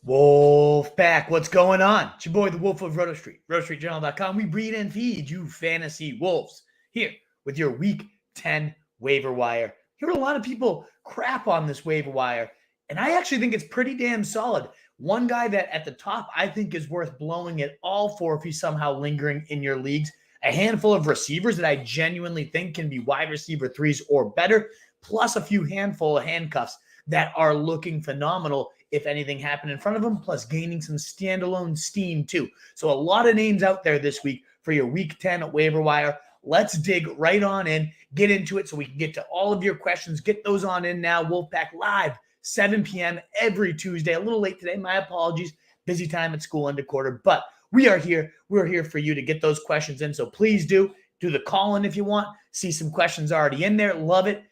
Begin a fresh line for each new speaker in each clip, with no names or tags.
Wolf Pack, what's going on? It's your boy, the Wolf of Roto Street, rotostreetjournal.com. We breed and feed you fantasy wolves here with your Week 10 waiver wire. Heard a lot of people crap on this waiver wire, and I actually think it's pretty damn solid. One guy that at the top I think is worth blowing it all for if he's somehow lingering in your leagues. A handful of receivers that I genuinely think can be wide receiver threes or better, plus a few handful of handcuffs that are looking phenomenal if anything happened in front of them, plus gaining some standalone steam too. So a lot of names out there this week for your Week 10 waiver wire. Let's dig right on in, get into it so we can get to all of your questions. Get those on in now. Wolfpack live, 7 p.m. every Tuesday. A little late today. My apologies. Busy time at school end of quarter, but we are here. We're here for you to get those questions in. So please do the call-in if you want. See some questions already in there. Love it.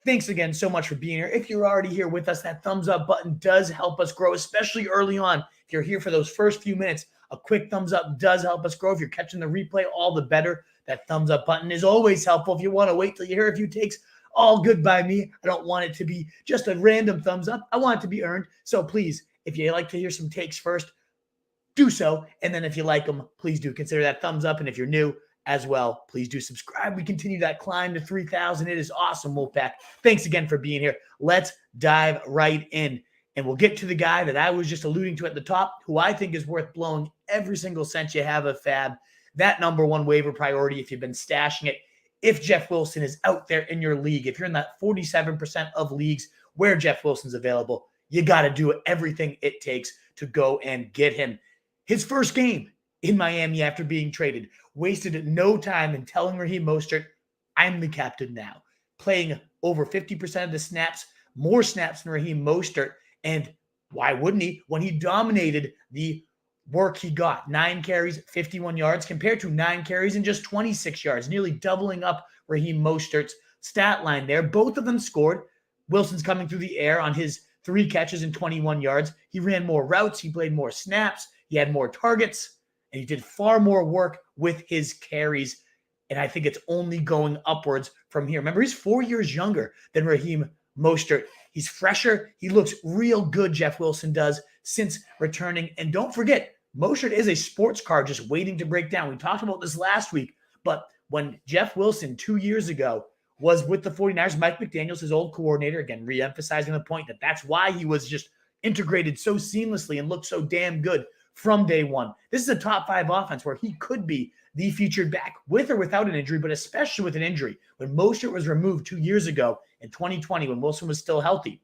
Thanks again so much for being here. If you're already here with us, that thumbs up button does help us grow, especially early on. If you're here for those first few minutes, a quick thumbs up does help us grow. If you're catching the replay, all the better. That thumbs up button is always helpful. If you want to wait till you hear a few takes, all good by me. I don't want it to be just a random thumbs up. I want it to be earned. So please, if you like to hear some takes first, do so. And then if you like them, please do consider that thumbs up. And if you're new, as well, please do subscribe. We continue that climb to 3,000. It is awesome, Wolfpack. Thanks again for being here. Let's dive right in, and we'll get to the guy that I was just alluding to at the top, who I think is worth blowing every single cent you have of FAAB. That number one waiver priority if you've been stashing it. If Jeff Wilson is out there in your league, if you're in that 47% of leagues where Jeff Wilson's available, you got to do everything it takes to go and get him. His first game in Miami after being traded, wasted no time in telling Raheem Mostert, I'm the captain now. Playing over 50% of the snaps, more snaps than Raheem Mostert. And why wouldn't he? When he dominated the work he got, 9 carries, 51 yards, compared to 9 carries and just 26 yards, nearly doubling up Raheem Mostert's stat line there. Both of them scored. Wilson's coming through the air on his 3 catches and 21 yards. He ran more routes. He played more snaps. He had more targets. And he did far more work with his carries. And I think it's only going upwards from here. Remember, he's 4 years younger than Raheem Mostert. He's fresher. He looks real good, Jeff Wilson does, since returning. And don't forget, Mostert is a sports car just waiting to break down. We talked about this last week. But when Jeff Wilson 2 years ago was with the 49ers, Mike McDaniels, his old coordinator, again, re-emphasizing the point that that's why he was just integrated so seamlessly and looked so damn good from day one. This is a top 5 offense where he could be the featured back with or without an injury, but especially with an injury. When Mostert was removed 2 years ago in 2020, when Wilson was still healthy,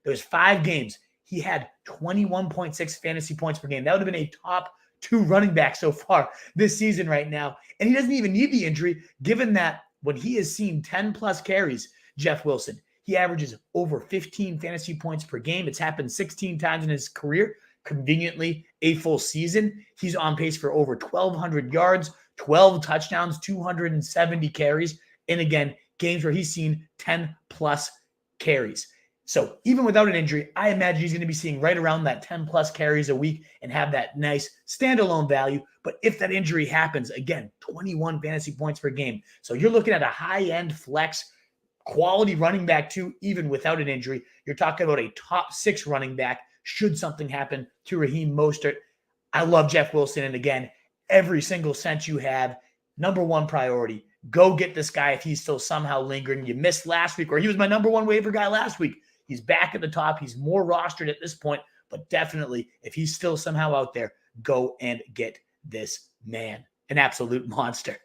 there was 5 games. He had 21.6 fantasy points per game. That would have been a top 2 running back so far this season right now. And he doesn't even need the injury, given that when he has seen 10 plus carries, Jeff Wilson, he averages over 15 fantasy points per game. It's happened 16 times in his career. Conveniently, a full season. He's on pace for over 1,200 yards, 12 touchdowns, 270 carries. And again, games where he's seen 10 plus carries. So even without an injury, I imagine he's going to be seeing right around that 10 plus carries a week and have that nice standalone value. But if that injury happens, again, 21 fantasy points per game. So you're looking at a high-end flex quality running back too, even without an injury. You're talking about a top 6 running back should something happen to Raheem Mostert. I love Jeff Wilson. And again, every single cent you have, number one priority. Go get this guy if he's still somehow lingering. You missed last week, or he was my number one waiver guy last week. He's back at the top. He's more rostered at this point. But definitely, if he's still somehow out there, go and get this man. An absolute monster.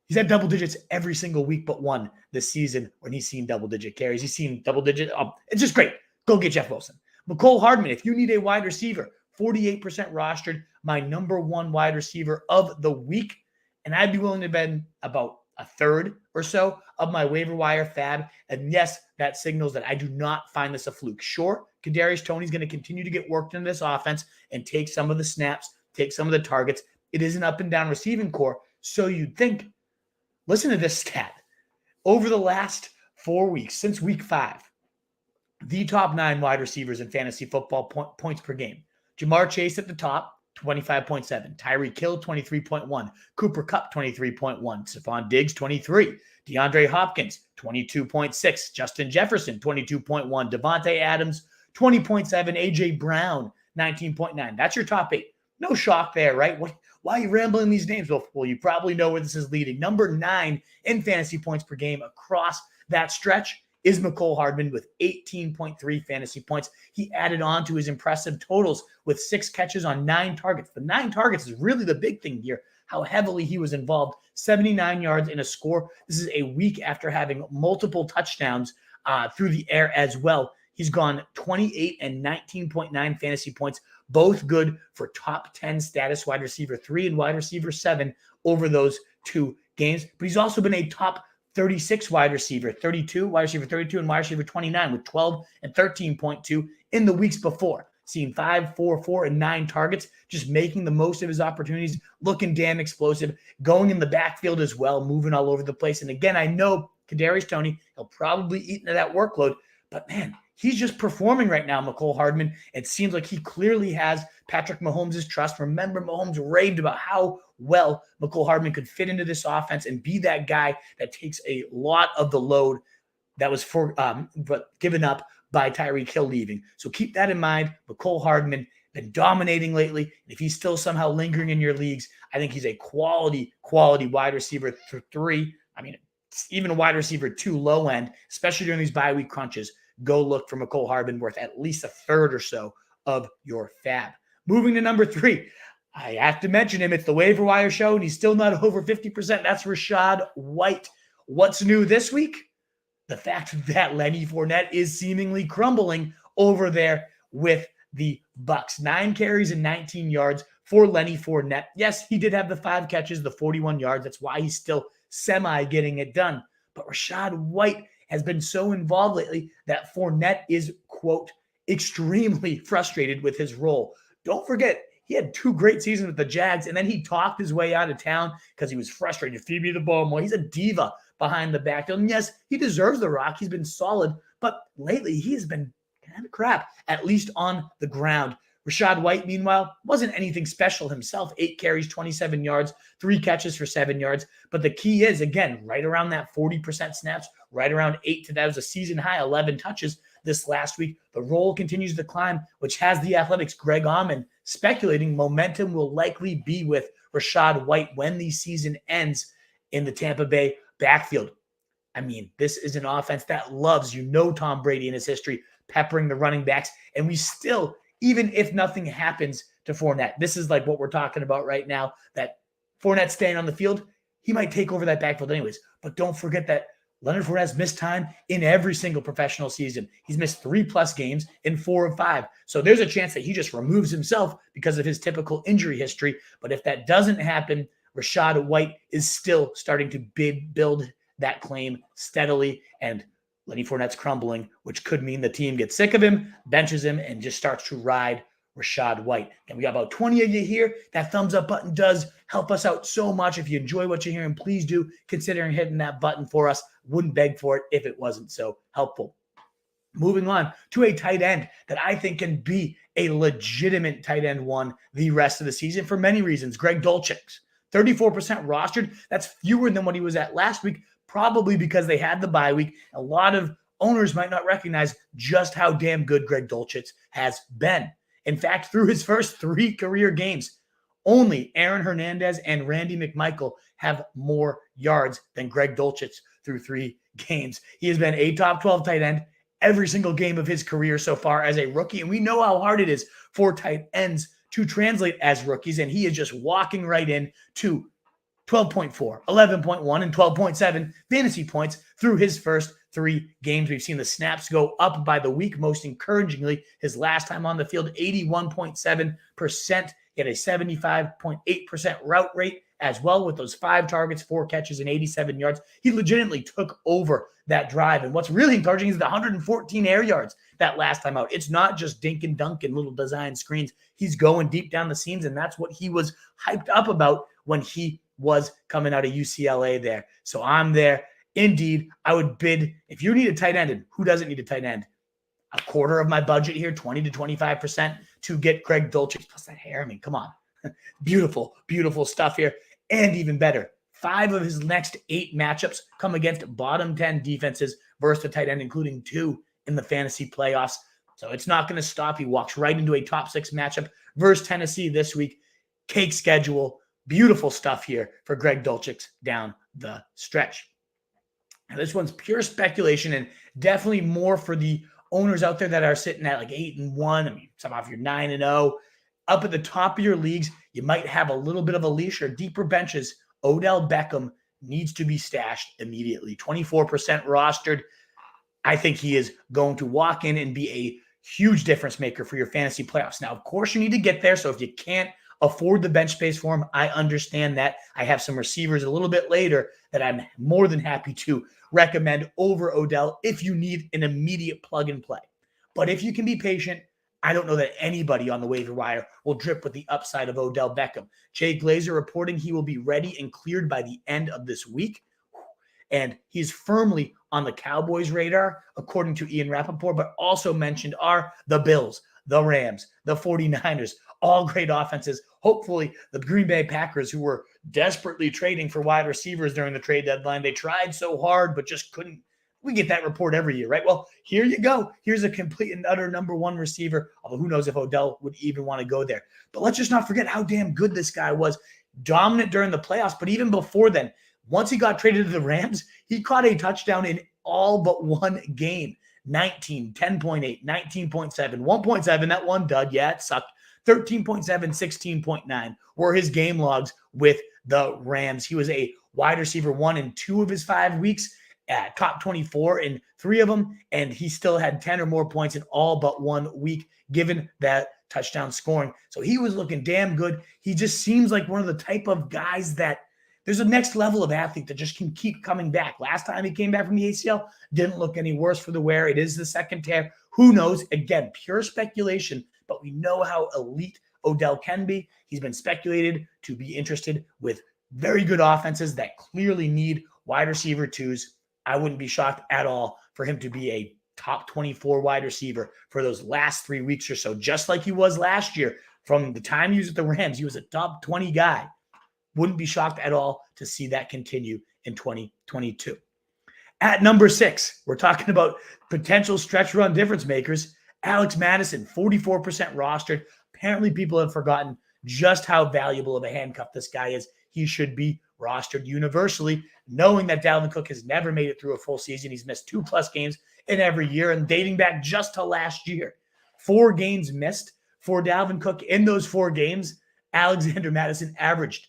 He's had double digits every single week but one this season when he's seen double-digit carries. He's seen double-digit. It's just great. Go get Jeff Wilson. Mecole Hardman, if you need a wide receiver, 48% rostered, my number one wide receiver of the week. And I'd be willing to bet about a third or so of my waiver wire FAAB. And yes, that signals that I do not find this a fluke. Sure, Kadarius Toney's going to continue to get worked in this offense and take some of the snaps, take some of the targets. It is an up and down receiving core. So you'd think, listen to this stat. Over the last 4 weeks, since week 5, the top 9 wide receivers in fantasy football points per game. Jamar Chase at the top, 25.7. Tyreek Hill, 23.1. Cooper Kupp, 23.1. Stephon Diggs, 23. DeAndre Hopkins, 22.6. Justin Jefferson, 22.1. Devontae Adams, 20.7. A.J. Brown, 19.9. That's your top 8. No shock there, right? Why are you rambling these names? Well, you probably know where this is leading. Number 9 in fantasy points per game across that stretch is Mecole Hardman with 18.3 fantasy points. He added on to his impressive totals with 6 catches on 9 targets. The 9 targets is really the big thing here, how heavily he was involved. 79 yards in a score. This is a week after having multiple touchdowns through the air as well. He's gone 28 and 19.9 fantasy points, both good for top 10 status wide receiver 3 and wide receiver 7 over those 2 games. But he's also been a top 36 wide receiver 32, wide receiver 32, and wide receiver 29 with 12 and 13.2 in the weeks before. Seeing 5, 4, 4, and 9 targets, just making the most of his opportunities, looking damn explosive, going in the backfield as well, moving all over the place. And again, I know Kadarius Toney, he'll probably eat into that workload, but man, he's just performing right now, Mecole Hardman. It seems like he clearly has Patrick Mahomes' trust. Remember, Mahomes raved about how well Mecole Hardman could fit into this offense and be that guy that takes a lot of the load that was given up by Tyreek Hill leaving. So keep that in mind. Mecole Hardman been dominating lately. If he's still somehow lingering in your leagues, I think he's a quality wide receiver 3. I mean, even a wide receiver 2 low end, especially during these bye week crunches. Go look for Mecole Hardman worth at least a third or so of your FAAB. Moving to number 3. I have to mention him. It's the waiver wire show, and he's still not over 50%. That's Rachaad White. What's new this week? The fact that Lenny Fournette is seemingly crumbling over there with the Bucs. 9 carries and 19 yards for Lenny Fournette. Yes, he did have the 5 catches, the 41 yards. That's why he's still semi getting it done. But Rachaad White has been so involved lately that Fournette is, quote, extremely frustrated with his role. Don't forget, he had 2 great seasons with the Jags, and then he talked his way out of town because he was frustrated. Feed me the ball more. He's a diva behind the backfield. And yes, he deserves the rock. He's been solid, but lately he has been kind of crap, at least on the ground. Rachaad White, meanwhile, wasn't anything special himself. 8 carries, 27 yards, 3 catches for 7 yards. But the key is, again, right around that 40% snaps, right around 8 to that was a season high, 11 touches this last week. The role continues to climb, which has the Athletic's Greg Dulcich speculating momentum will likely be with Rachaad White when the season ends in the Tampa Bay backfield. I mean, this is an offense that loves, Tom Brady in his history, peppering the running backs. And we still, even if nothing happens to Fournette, this is like what we're talking about right now, that Fournette staying on the field, he might take over that backfield anyways. But don't forget that Leonard Fournette's missed time in every single professional season. He's missed 3+ games in 4 of 5. So there's a chance that he just removes himself because of his typical injury history. But if that doesn't happen, Rachaad White is still starting to build that claim steadily, and Lenny Fournette's crumbling, which could mean the team gets sick of him, benches him, and just starts to ride Rachaad White. And we got about 20 of you here. That thumbs up button does help us out so much. If you enjoy what you're hearing, please do consider hitting that button for us. Wouldn't beg for it if it wasn't so helpful. Moving on to a tight end that I think can be a legitimate tight end 1 the rest of the season for many reasons. Greg Dulcich, 34% rostered. That's fewer than what he was at last week, probably because they had the bye week. A lot of owners might not recognize just how damn good Greg Dulcich has been. In fact, through his first 3 career games, only Aaron Hernandez and Randy McMichael have more yards than Greg Dulcich through 3 games. He has been a top 12 tight end every single game of his career so far as a rookie. And we know how hard it is for tight ends to translate as rookies. And he is just walking right in to 12.4, 11.1, and 12.7 fantasy points through his first 3 games. We've seen the snaps go up by the week. Most encouragingly, his last time on the field, 81.7%. He had a 75.8% route rate as well with those 5 targets, 4 catches, and 87 yards. He legitimately took over that drive. And what's really encouraging is the 114 air yards that last time out. It's not just dink and dunk and little design screens. He's going deep down the seams, and that's what he was hyped up about when he was coming out of UCLA there. So I'm there. Indeed, I would bid, if you need a tight end, and who doesn't need a tight end? A quarter of my budget here, 20 to 25% to get Greg Dulcich. Plus that hair, I mean, come on. Beautiful, beautiful stuff here. And even better, 5 of his next 8 matchups come against bottom 10 defenses versus the tight end, including 2 in the fantasy playoffs. So it's not going to stop. He walks right into a top 6 matchup versus Tennessee this week. Cake schedule. Beautiful stuff here for Greg Dulcich down the stretch. Now, this one's pure speculation and definitely more for the owners out there that are sitting at like 8-1. I mean, some of you 9-0. Up at the top of your leagues, you might have a little bit of a leash or deeper benches. Odell Beckham needs to be stashed immediately. 24% rostered. I think he is going to walk in and be a huge difference maker for your fantasy playoffs. Now, of course, you need to get there. So if you can't afford the bench space for him, I understand that. I have some receivers a little bit later that I'm more than happy to recommend over Odell if you need an immediate plug and play. But if you can be patient, I don't know that anybody on the waiver wire will drip with the upside of Odell Beckham. Jay Glazer reporting he will be ready and cleared by the end of this week. And he's firmly on the Cowboys' radar, according to Ian Rappaport, but also mentioned are the Bills, the Rams, the 49ers, all great offenses. Hopefully, the Green Bay Packers, who were desperately trading for wide receivers during the trade deadline. They tried so hard, but just couldn't. We get that report every year, right? Well, here you go. Here's a complete and utter number one receiver, although who knows if Odell would even want to go there. But let's just not forget how damn good this guy was. Dominant during the playoffs, but even before then, once he got traded to the Rams, he caught a touchdown in all but one game. 19, 10.8, 19.7, 1.7, that one dud, yeah, it sucked. 13.7, 16.9 were his game logs with the Rams. He was a wide receiver 1 in 2 of his 5 weeks, at top 24 in 3 of them, and he still had 10 or more points in all but 1 week, given that touchdown scoring. So he was looking damn good. He just seems like one of the type of guys that there's a next level of athlete that just can keep coming back. Last time he came back from the ACL, didn't look any worse for the wear. It is the second tear. Who knows? Again, pure speculation, but we know how elite Odell can be. He's been speculated to be interested with very good offenses that clearly need wide receiver 2s. I wouldn't be shocked at all for him to be a top 24 wide receiver for those last 3 weeks or so, just like he was last year. From the time he was at the Rams, he was a top 20 guy. Wouldn't be shocked at all to see that continue in 2022. At number 6, we're talking about potential stretch run difference makers. Alex Mattison, 44% rostered. Apparently people have forgotten just how valuable of a handcuff this guy is. He should be rostered universally, knowing that Dalvin Cook has never made it through a full season. He's missed 2+ games in every year, and dating back just to last year, 4 games missed for Dalvin Cook. In those 4 games, Alexander Mattison averaged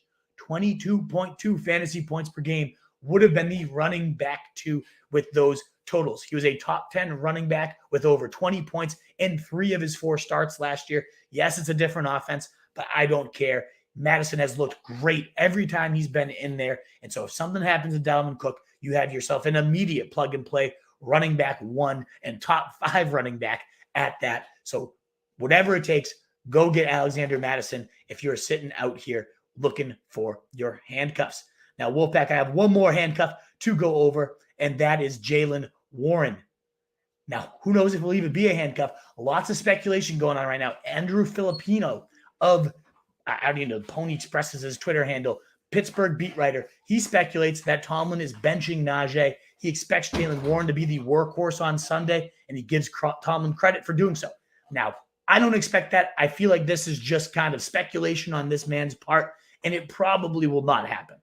22.2 fantasy points per game, would have been the running back 2 with those totals. He was a top 10 running back with over 20 points in 3 of his 4 starts last year. Yes, it's a different offense, but I don't care. Mattison has looked great every time he's been in there. And so if something happens to Dalvin Cook, you have yourself an immediate plug and play running back 1 and top 5 running back at that. So whatever it takes, go get Alexander Mattison if you're sitting out here looking for your handcuffs. Now, Wolfpack, I have one more handcuff to go over, and that is Jaylen Warren. Now, who knows if it will even be a handcuff? Lots of speculation going on right now. Andrew Filipino of I don't even know, Pony Express is his Twitter handle, Pittsburgh beat writer. He speculates that Tomlin is benching Najee. He expects Jaylen Warren to be the workhorse on Sunday, and he gives Tomlin credit for doing so. Now, I don't expect that. I feel like this is just kind of speculation on this man's part, and it probably will not happen.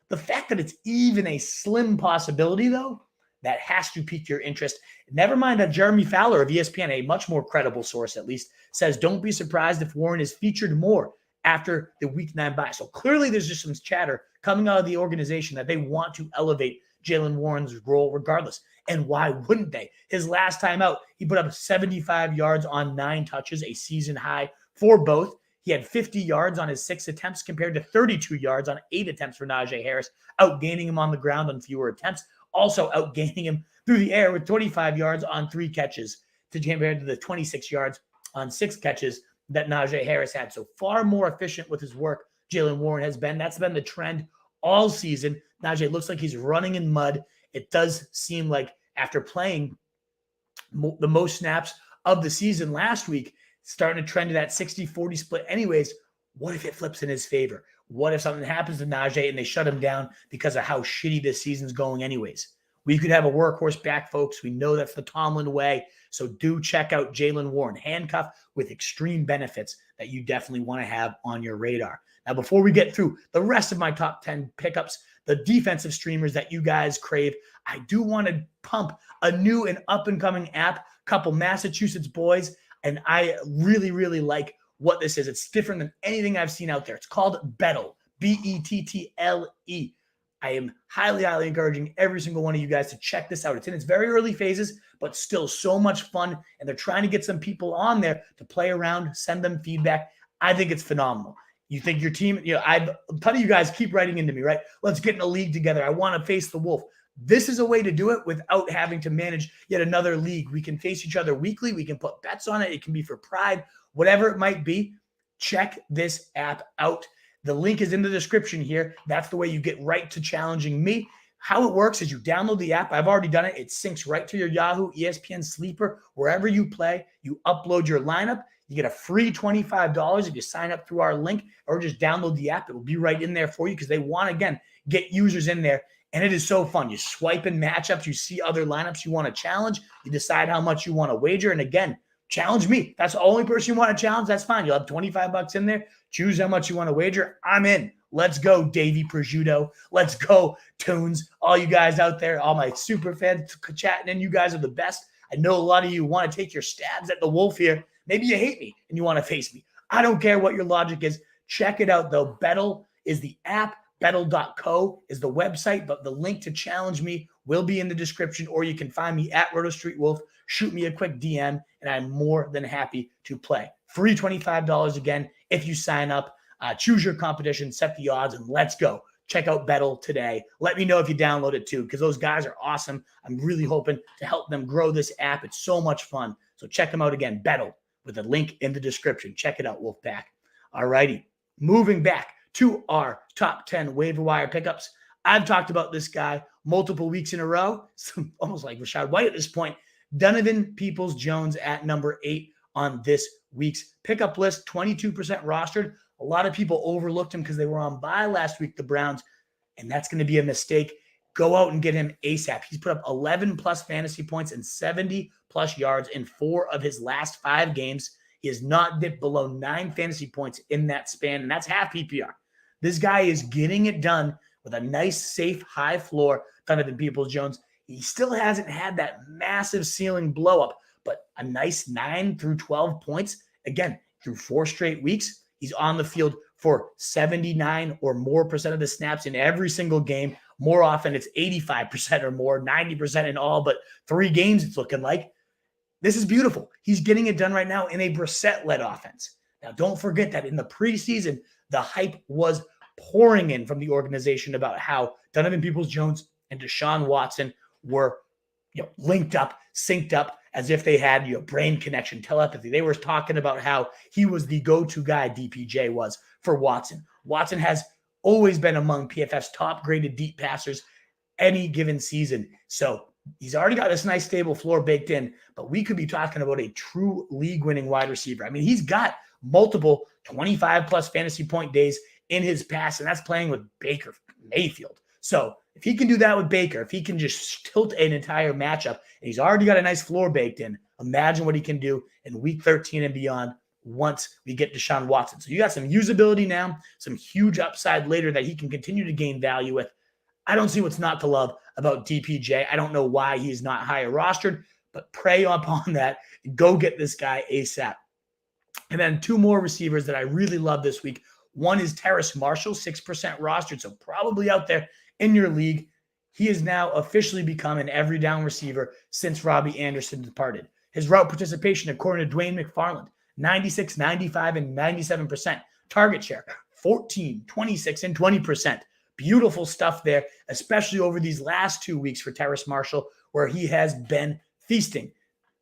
The fact that it's even a slim possibility, though, that has to pique your interest. Never mind that Jeremy Fowler of ESPN, a much more credible source at least, says don't be surprised if Warren is featured more after the Week 9 bye. So clearly there's just some chatter coming out of the organization that they want to elevate Jaylen Warren's role regardless. And why wouldn't they? His last time out, he put up 75 yards on 9 touches, a season high for both. He had 50 yards on his 6 attempts compared to 32 yards on 8 attempts for Najee Harris, outgaining him on the ground on fewer attempts, also outgaining him through the air with 25 yards on 3 catches compared to the 26 yards on 6 catches that Najee Harris had. So far more efficient with his work, Jaylen Warren has been. That's been the trend all season. Najee looks like he's running in mud. It does seem like after playing the most snaps of the season last week, starting to trend to that 60-40 split anyways. What if it flips in his favor? What if something happens to Najee and they shut him down because of how shitty this season's going anyways? We could have a workhorse back, folks. We know that's the Tomlin way. So do check out Jaylen Warren, handcuff with extreme benefits that you definitely want to have on your radar. Now, before we get through the rest of my top 10 pickups, the defensive streamers that you guys crave, I do want to pump a new and up-and-coming app, couple Massachusetts boys, and I really, really like what this is. It's different than anything I've seen out there. It's called Bettle, Bettle. I am highly, highly encouraging every single one of you guys to check this out. It's in its very early phases, but still so much fun, and they're trying to get some people on there to play around, send them feedback. I think it's phenomenal. You think your team, a ton of you guys keep writing into me, right? Let's get in a league together. I want to face the Wolf. This is a way to do it without having to manage yet another league. We can face each other weekly. We can put bets on it. It can be for pride, whatever it might be. Check this app out. The link is in the description here. That's the way you get right to challenging me. How it works is you download the app. I've already done it. It syncs right to your Yahoo, ESPN, Sleeper, wherever you play. You upload your lineup. You get a free $25 if you sign up through our link or just download the app. It will be right in there for you because they want to, again, get users in there. And it is so fun. You swipe in matchups. You see other lineups you want to challenge. You decide how much you want to wager. And again, challenge me. That's the only person you want to challenge. That's fine. You'll have $25 in there. Choose how much you want to wager. I'm in. Let's go, Davey Prosciutto. Let's go, Tunes. All you guys out there, all my super fans chatting in. You guys are the best. I know a lot of you want to take your stabs at the Wolf here. Maybe you hate me and you want to face me. I don't care what your logic is. Check it out, though. Bettle is the app. Bettle.co is the website, but the link to challenge me will be in the description, or you can find me at Roto Street Wolf. Shoot me a quick DM, and I'm more than happy to play. Free $25 again if you sign up. Choose your competition, set the odds, and let's go. Check out Bettle today. Let me know if you download it too, because those guys are awesome. I'm really hoping to help them grow this app. It's so much fun. So check them out again, Bettle, with a link in the description. Check it out, Wolfpack. All righty. Moving back to our top 10 waiver wire pickups. I've talked about this guy multiple weeks in a row, almost like Rachaad White at this point. Donovan Peoples-Jones at number 8 on this week's pickup list, 22% rostered. A lot of people overlooked him because they were on bye last week, the Browns, and that's going to be a mistake. Go out and get him ASAP. He's put up 11-plus fantasy points and 70-plus yards in 4 of his last 5 games. He has not dipped below 9 fantasy points in that span, and that's half PPR. This guy is getting it done with a nice, safe, high floor. Donovan Peoples-Jones. He still hasn't had that massive ceiling blow up, but a nice 9 through 12 points. Again, through 4 straight weeks, he's on the field for 79 or more percent of the snaps in every single game. More often, it's 85% or more, 90% in all, but 3 games it's looking like. This is beautiful. He's getting it done right now in a Brissett-led offense. Now, don't forget that in the preseason, the hype was pouring in from the organization about how Donovan Peoples-Jones and Deshaun Watson were linked up, synced up, as if they had brain connection, telepathy. They were talking about how he was the go-to guy, DPJ was, for Watson. Watson has always been among PFF's top-graded deep passers any given season. So he's already got this nice stable floor baked in, but we could be talking about a true league-winning wide receiver. I mean, he's got multiple 25-plus fantasy point days in his past, and that's playing with Baker Mayfield. So if he can do that with Baker, if he can just tilt an entire matchup, and he's already got a nice floor baked in, imagine what he can do in week 13 and beyond once we get Deshaun Watson. So you got some usability now, some huge upside later that he can continue to gain value with. I don't see what's not to love about DPJ. I don't know why he's not higher rostered, but prey upon that and go get this guy ASAP. And then 2 more receivers that I really love this week. One is Terrace Marshall, 6% rostered, so probably out there in your league. He has now officially become an every down receiver since Robbie Anderson departed. His route participation, according to Dwayne McFarland, 96, 95, and 97%. Target share, 14, 26, and 20%. Beautiful stuff there, especially over these last 2 weeks for Terrace Marshall, where he has been feasting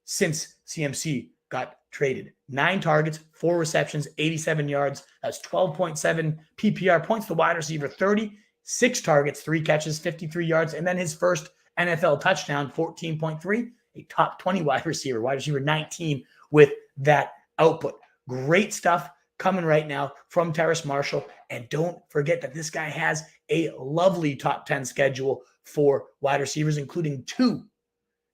since CMC got traded. 9 targets, 4 receptions, 87 yards. That's 12.7 PPR points. The wide receiver, 30, 6 targets, 3 catches, 53 yards. And then his first NFL touchdown, 14.3, a top 20 wide receiver 19 with that output. Great stuff coming right now from Terrace Marshall. And don't forget that this guy has a lovely top 10 schedule 4 wide receivers, including 2.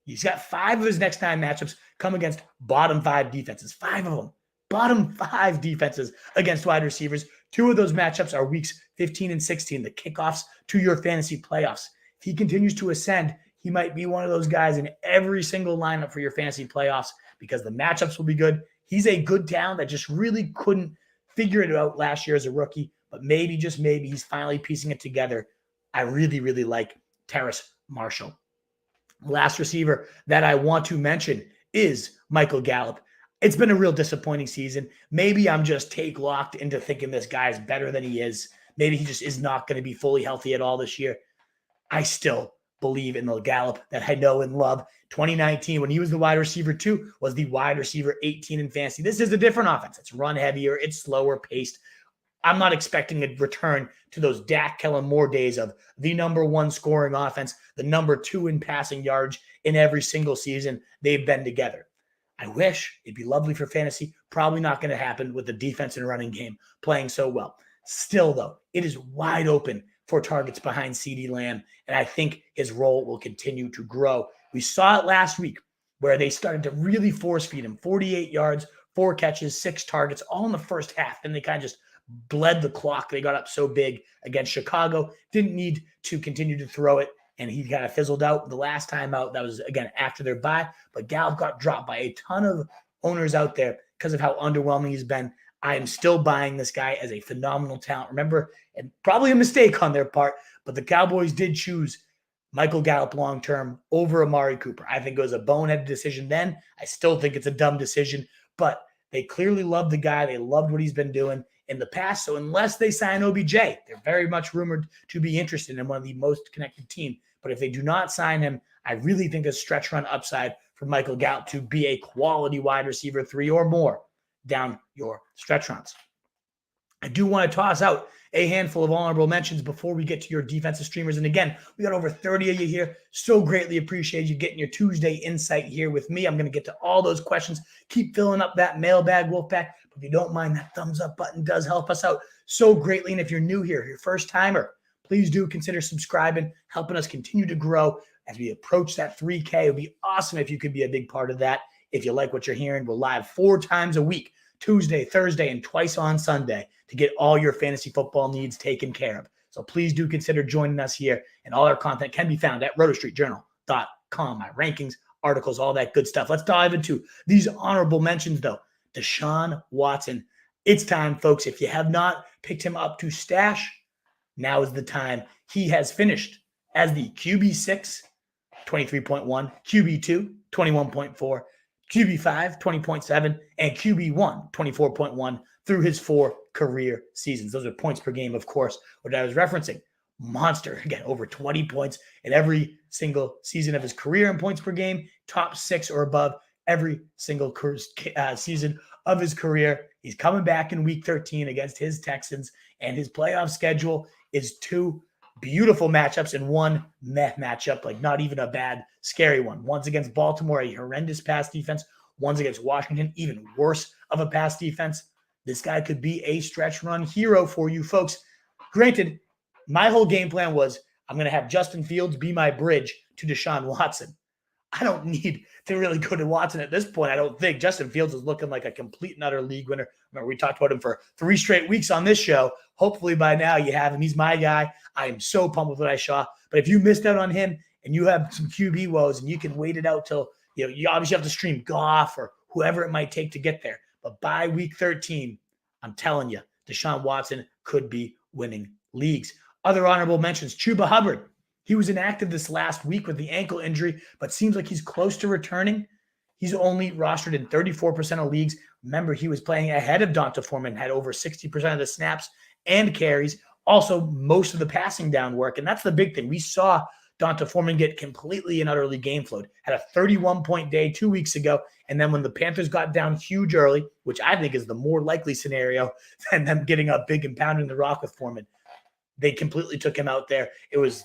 He's got 5 of his next 9 matchups come against bottom 5 defenses. 5 of them. Bottom 5 defenses against wide receivers. 2 of those matchups are weeks 15 and 16, the kickoffs to your fantasy playoffs. If he continues to ascend, he might be one of those guys in every single lineup for your fantasy playoffs because the matchups will be good. He's a good talent that just really couldn't figure it out last year as a rookie, but maybe, just maybe, he's finally piecing it together. I really, really like Terrace Marshall. Last receiver that I want to mention is Michael Gallup. It's been a real disappointing season. Maybe I'm just locked into thinking this guy is better than he is. Maybe he just is not going to be fully healthy at all this year. I still believe in the Gallup that I know and love. 2019, when he was the wide receiver 2, was the wide receiver 18 in fantasy. This is a different offense. It's run heavier. It's slower paced. I'm not expecting a return to those Dak Kellen Moore days of the number 1 scoring offense, the number 2 in passing yards in every single season they've been together. I wish. It'd be lovely for fantasy. Probably not going to happen with the defense and running game playing so well. Still, though, it is wide open for targets behind CeeDee Lamb, and I think his role will continue to grow. We saw it last week where they started to really force feed him. 48 yards, 4 catches, 6 targets, all in the first half, and they kind of just bled the clock. They got up so big against Chicago, didn't need to continue to throw it, and he kind of fizzled out. The last time out, that was, again, after their bye, but Gallup got dropped by a ton of owners out there because of how underwhelming he's been. I am still buying this guy as a phenomenal talent. Remember, and probably a mistake on their part, but the Cowboys did choose Michael Gallup long-term over Amari Cooper. I think it was a boneheaded decision then. I still think it's a dumb decision, but they clearly loved the guy. They loved what he's been doing in the past. So unless they sign OBJ, they're very much rumored to be interested in one of the most connected teams. But if they do not sign him, I really think a stretch run upside for Michael Gallup to be a quality wide receiver 3 or more down your stretch runs. I do want to toss out a handful of honorable mentions before we get to your defensive streamers. And again, we got over 30 of you here. So greatly appreciate you getting your Tuesday insight here with me. I'm going to get to all those questions. Keep filling up that mailbag, Wolfpack. But if you don't mind, that thumbs up button does help us out so greatly. And if you're new here, your first timer, please do consider subscribing, helping us continue to grow as we approach that 3K. It would be awesome if you could be a big part of that. If you like what you're hearing, we're live 4 times a week, Tuesday, Thursday, and twice on Sunday to get all your fantasy football needs taken care of. So please do consider joining us here. And all our content can be found at rotostreetjournal.com. My rankings, articles, all that good stuff. Let's dive into these honorable mentions, though. Deshaun Watson. It's time, folks. If you have not picked him up to stash, now is the time. He has finished as the QB6, 23.1, QB2, 21.4, QB5, 20.7, and QB1, 24.1 through his 4 career seasons. Those are points per game, of course, what I was referencing. Monster. Again, over 20 points in every single season of his career in points per game, top 6 or above every single season of his career. He's coming back in week 13 against his Texans, and his playoff schedule is 2 beautiful matchups and 1 meh matchup, like not even a bad, scary one. One's against Baltimore, a horrendous pass defense. One's against Washington, even worse of a pass defense. This guy could be a stretch run hero for you folks. Granted, my whole game plan was I'm going to have Justin Fields be my bridge to Deshaun Watson. I don't need to really go to Watson at this point. I don't think Justin Fields is looking like a complete and utter league winner. Remember, we talked about him for 3 straight weeks on this show. Hopefully by now you have him. He's my guy. I am so pumped with what I saw. But if you missed out on him and you have some QB woes and you can wait it out till, you obviously have to stream Goff or whoever it might take to get there. But by week 13, I'm telling you, Deshaun Watson could be winning leagues. Other honorable mentions, Chuba Hubbard. He was inactive this last week with the ankle injury, but seems like he's close to returning. He's only rostered in 34% of leagues. Remember, he was playing ahead of Donta Foreman, had over 60% of the snaps and carries, also most of the passing down work. And that's the big thing. We saw Donta Foreman get completely and utterly game flowed. Had a 31-point day 2 weeks ago. And then when the Panthers got down huge early, which I think is the more likely scenario than them getting up big and pounding the rock with Foreman, they completely took him out there. It was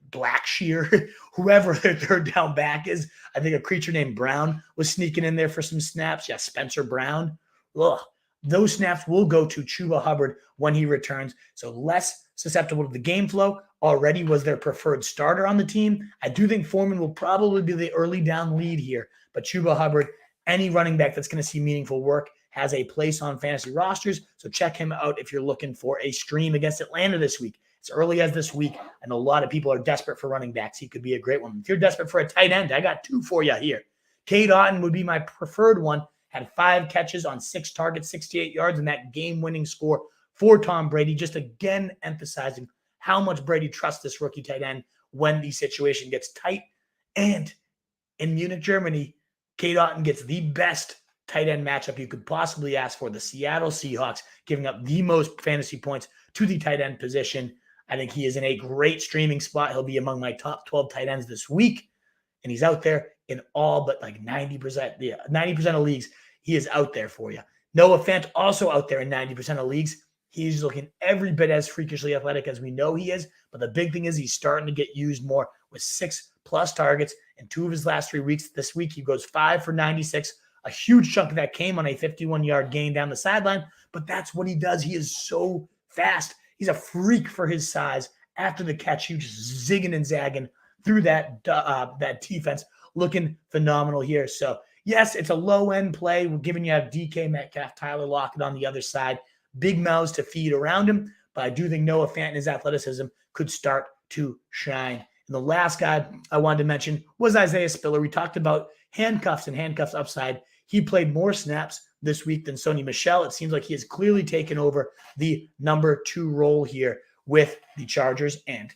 Blackshear, whoever their third down back is. I think a creature named Brown was sneaking in there for some snaps. Yeah, Spencer Brown. Ugh. Those snaps will go to Chuba Hubbard when he returns. So less susceptible to the game flow, already was their preferred starter on the team. I do think Foreman will probably be the early down lead here, but Chuba Hubbard, any running back that's going to see meaningful work, has a place on fantasy rosters. So check him out if you're looking for a stream against Atlanta this week. As early as this week, I know a lot of people are desperate for running backs. He could be a great one. If you're desperate for a tight end, I got 2 for you here. Cade Otton would be my preferred one. Had 5 catches on 6 targets, 68 yards, and that game-winning score for Tom Brady, just again emphasizing how much Brady trusts this rookie tight end when the situation gets tight. And in Munich, Germany, Cade Otton gets the best tight end matchup you could possibly ask for. The Seattle Seahawks giving up the most fantasy points to the tight end position. I think he is in a great streaming spot. He'll be among my top 12 tight ends this week. And he's out there in all but like 90%. Yeah, 90% of leagues, he is out there for you. Noah Fant also out there in 90% of leagues. He's looking every bit as freakishly athletic as we know he is. But the big thing is he's starting to get used more with 6+ targets in 2 of his last 3 weeks. This week, he goes 5 for 96. A huge chunk of that came on a 51-yard gain down the sideline. But that's what he does. He is so fast. He's a freak for his size. After the catch, he was just zigging and zagging through that defense, looking phenomenal here. So, yes, it's a low-end play. We're giving you DK Metcalf, Tyler Lockett on the other side. Big mouths to feed around him. But I do think Noah Fant and his athleticism could start to shine. And the last guy I wanted to mention was Isaiah Spiller. We talked about handcuffs and handcuffs upside. He played more snaps this week than Sony Michel. It seems like he has clearly taken over the number 2 role here with the Chargers. And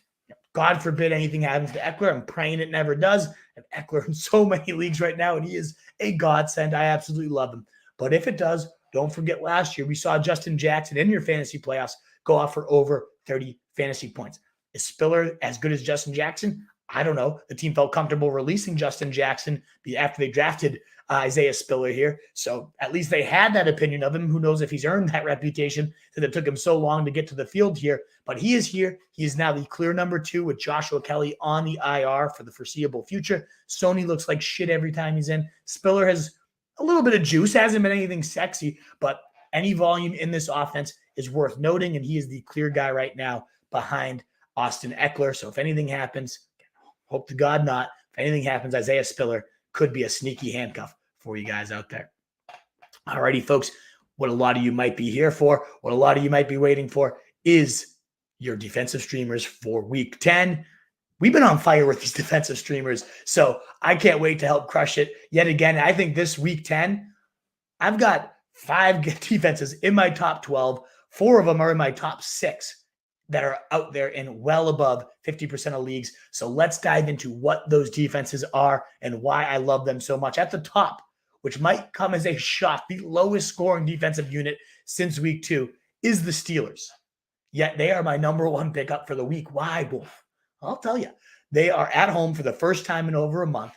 God forbid anything happens to Eckler. I'm praying it never does. And Eckler in so many leagues right now, and he is a godsend. I absolutely love him. But if it does, don't forget last year we saw Justin Jackson in your fantasy playoffs go off for over 30 fantasy points. Is Spiller as good as Justin Jackson? I don't know. The team felt comfortable releasing Justin Jackson after they drafted Isaiah Spiller here. So at least they had that opinion of him. Who knows if he's earned that reputation that it took him so long to get to the field here. But he is here. He is now the clear number 2 with Joshua Kelly on the IR for the foreseeable future. Sony looks like shit every time he's in. Spiller has a little bit of juice. Hasn't been anything sexy, but any volume in this offense is worth noting, and he is the clear guy right now behind Austin Eckler. So if anything happens, hope to God not, if anything happens, Isaiah Spiller could be a sneaky handcuff for you guys out there. Alrighty, folks, what a lot of you might be here for, what a lot of you might be waiting for is your defensive streamers for week 10. We've been on fire with these defensive streamers, so I can't wait to help crush it yet again. I think this week 10, I've got 5 defenses in my top 12. 4 of them are in my top 6 that are out there in well above 50% of leagues. So let's dive into what those defenses are and why I love them so much. At the top, which might come as a shock, the lowest scoring defensive unit since week 2 is the Steelers. Yet they are my number 1 pickup for the week. Why, Wolf? I'll tell you. They are at home for the first time in over a month.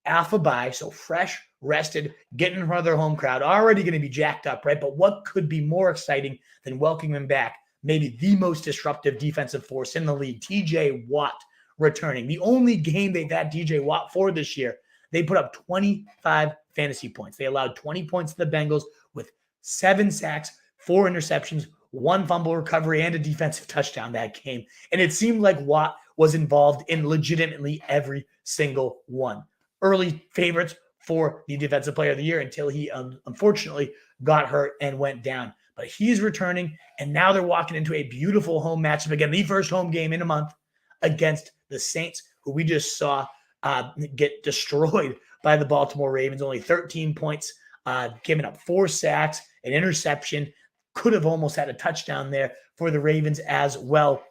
Alpha bye, so fresh, rested, getting in front of their home crowd, already going to be jacked up, right? But what could be more exciting than welcoming them back? Maybe the most disruptive defensive force in the league, TJ Watt, returning. The only game they've had TJ Watt for this year, they put up 25 fantasy points. They allowed 20 points to the Bengals with 7 sacks, 4 interceptions, 1 fumble recovery, and a defensive touchdown that game. And it seemed like Watt was involved in legitimately every single one. Early favorites for the Defensive Player of the Year until he unfortunately got hurt and went down. But he's returning, and now they're walking into a beautiful home matchup. Again, the first home game in a month against the Saints, who we just saw get destroyed by the Baltimore Ravens. Only 13 points, giving up 4 sacks, an interception. Could have almost had a touchdown there for the Ravens as well.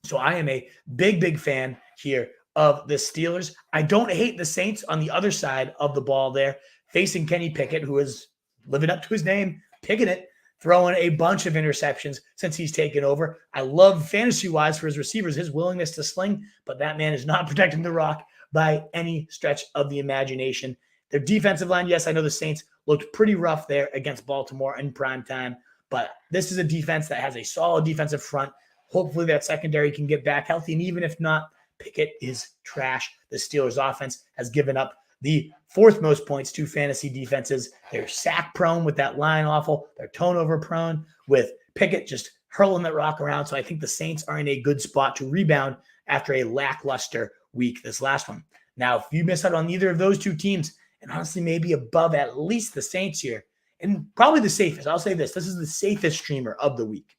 So I am a big, big fan here of the Steelers. I don't hate the Saints on the other side of the ball there, facing Kenny Pickett, who is living up to his name, picking it, throwing a bunch of interceptions since he's taken over. I love fantasy-wise for his receivers, his willingness to sling, but that man is not protecting the rock by any stretch of the imagination. Their defensive line, yes, I know the Saints looked pretty rough there against Baltimore in prime time, but this is a defense that has a solid defensive front. Hopefully that secondary can get back healthy, and even if not, Pickett is trash. The Steelers offense has given up the 4th most points to fantasy defenses. They're sack prone with that line awful. They're turnover prone with Pickett just hurling that rock around. So I think the Saints are in a good spot to rebound after a lackluster week, this last one. Now, if you miss out on either of those two teams, and honestly maybe above at least the Saints here, and probably the safest, I'll say this is the safest streamer of the week,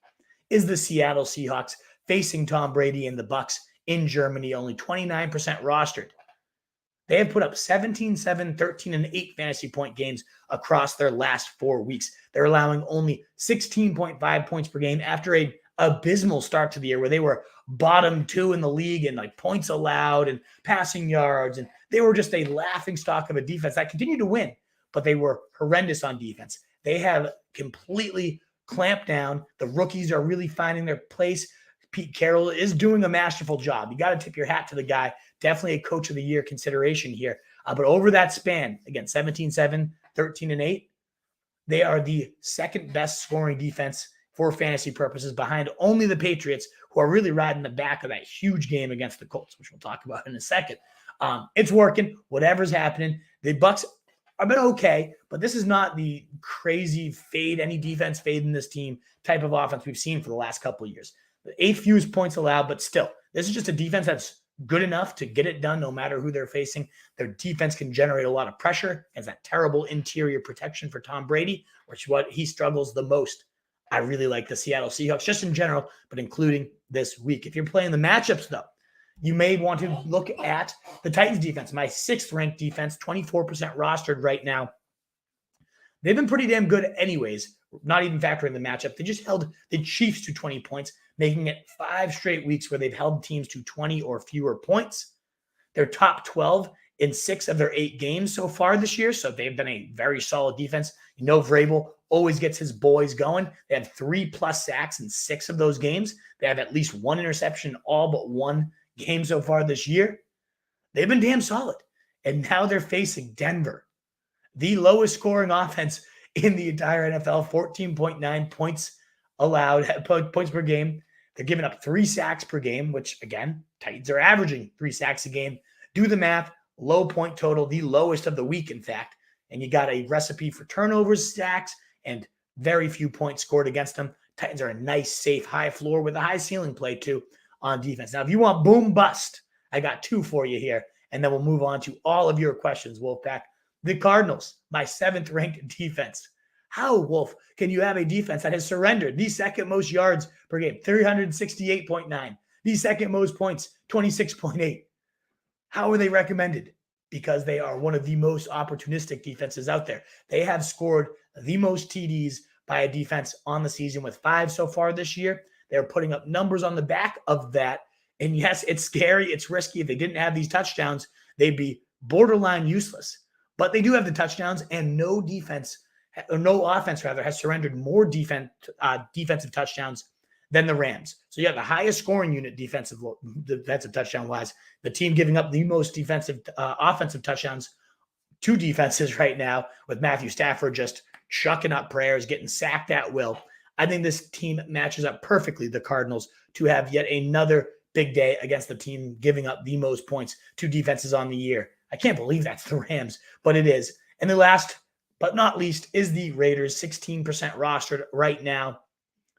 is the Seattle Seahawks facing Tom Brady and the Bucs in Germany, only 29% rostered. They have put up 17, 7, 13, and 8 fantasy point games across their last 4 weeks. They're allowing only 16.5 points per game after a abysmal start to the year where they were bottom 2 in the league in like points allowed and passing yards. And they were just a laughing stock of a defense that continued to win, but they were horrendous on defense. They have completely clamped down. The rookies are really finding their place. Pete Carroll is doing a masterful job. You got to tip your hat to the guy. Definitely a coach of the year consideration here. But over that span, again, 17, 7, 13, and 8, they are the second best scoring defense for fantasy purposes behind only the Patriots, who are really riding the back of that huge game against the Colts, which we'll talk about in a second. It's working. Whatever's happening. The Bucs have been okay, but this is not the crazy fade, any defense fade in this team type of offense we've seen for the last couple of years. The 8th fewest points allowed, but still, this is just a defense that's good enough to get it done no matter who they're facing. Their defense can generate a lot of pressure as that terrible interior protection for Tom Brady, which is what he struggles the most. I really like the Seattle Seahawks just in general, but including this week. If you're playing the matchups, though, you may want to look at the Titans defense, my 6th ranked defense, 24% rostered right now. They've been pretty damn good anyways, not even factoring the matchup. They just held the Chiefs to 20 points, making it 5 straight weeks where they've held teams to 20 or fewer points. They're top 12 in 6 of their 8 games so far this year, so they've been a very solid defense. You know, Vrabel always gets his boys going. They have 3+ sacks in 6 of those games. They have at least 1 interception in all but 1 game so far this year. They've been damn solid. And now they're facing Denver, the lowest scoring offense in the entire NFL, 14.9 points allowed, points per game. They're giving up 3 sacks per game, which, again, Titans are averaging 3 sacks a game. Do the math, low point total, the lowest of the week, in fact. And you got a recipe for turnovers, sacks, and very few points scored against them. Titans are a nice, safe, high floor with a high ceiling play, too, on defense. Now, if you want boom bust, I got 2 for you here, and then we'll move on to all of your questions, Wolfpack. The Cardinals, my 7th ranked defense. How, Wolf, can you have a defense that has surrendered the second most yards per game, 368.9, the second most points, 26.8? How are they recommended? Because they are one of the most opportunistic defenses out there. They have scored the most TDs by a defense on the season with 5 so far this year. They're putting up numbers on the back of that. And yes, it's scary. It's risky. If they didn't have these touchdowns, they'd be borderline useless. But they do have the touchdowns, and no offense has surrendered more defensive touchdowns than the Rams. So you have the highest scoring unit defensive touchdown wise. The team giving up the most offensive touchdowns to defenses right now, with Matthew Stafford just chucking up prayers, getting sacked at will. I think this team matches up perfectly, the Cardinals, to have yet another big day against the team giving up the most points to defenses on the year. I can't believe that's the Rams, but it is. And the last but not least is the Raiders, 16% rostered right now.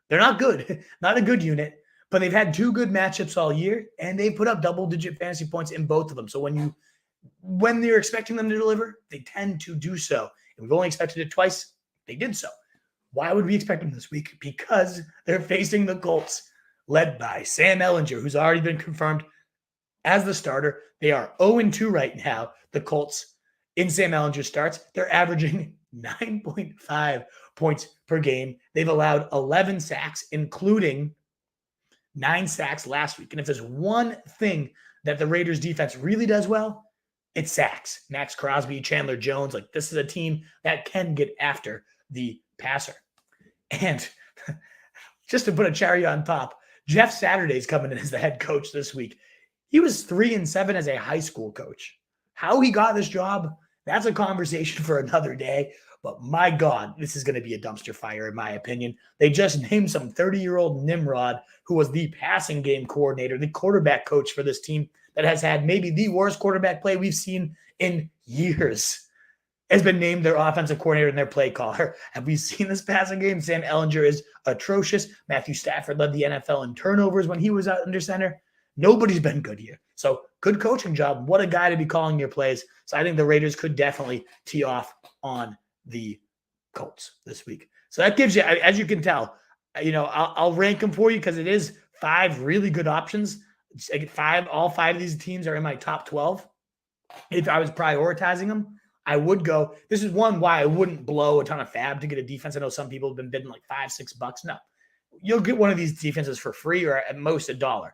They're not good, not a good unit, but they've had 2 good matchups all year, and they've put up double-digit fantasy points in both of them. So when you're expecting them to deliver, they tend to do so. And we've only expected it twice. They did so. Why would we expect them this week? Because they're facing the Colts, led by Sam Ehlinger, who's already been confirmed as the starter. They are 0-2 right now, the Colts, in Sam Ehlinger starts. They're averaging 9.5 points per game. They've allowed 11 sacks, including 9 sacks last week. And if there's one thing that the Raiders defense really does well, it's sacks. Max Crosby, Chandler Jones, like this is a team that can get after the passer. And just to put a cherry on top, Jeff Saturday's coming in as the head coach this week. He was 3-7 as a high school coach. How he got this job, that's a conversation for another day. But my God, this is going to be a dumpster fire, in my opinion. They just named some 30-year-old Nimrod, who was the passing game coordinator, the quarterback coach for this team that has had maybe the worst quarterback play we've seen in years. has been named their offensive coordinator and their play caller. Have we seen this passing game? Sam Ehlinger is atrocious. Matthew Stafford led the NFL in turnovers when he was out under center. Nobody's been good here. So good coaching job. What a guy to be calling your plays. So I think the Raiders could definitely tee off on the Colts this week. So that gives you, as you can tell, I'll rank them for you because it is 5 really good options. All 5 of these teams are in my top 12. If I was prioritizing them, I would go. This is one why I wouldn't blow a ton of FAAB to get a defense. I know some people have been bidding like $5-6. No, you'll get one of these defenses for free or at most $1.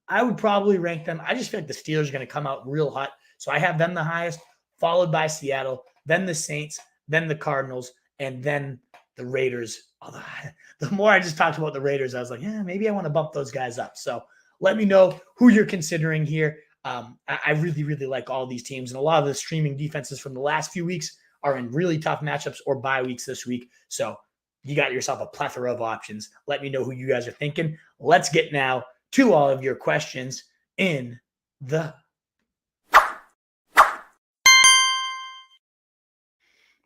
I would probably rank them. I just feel like the Steelers are going to come out real hot. So I have them the highest, followed by Seattle, then the Saints, then the Cardinals, and then the Raiders. Although the more I just talked about the Raiders, I was like, yeah, maybe I want to bump those guys up. So let me know who you're considering here. I really, really like all these teams. And a lot of the streaming defenses from the last few weeks are in really tough matchups or bye weeks this week. So you got yourself a plethora of options. Let me know who you guys are thinking. Let's get now to all of your questions in the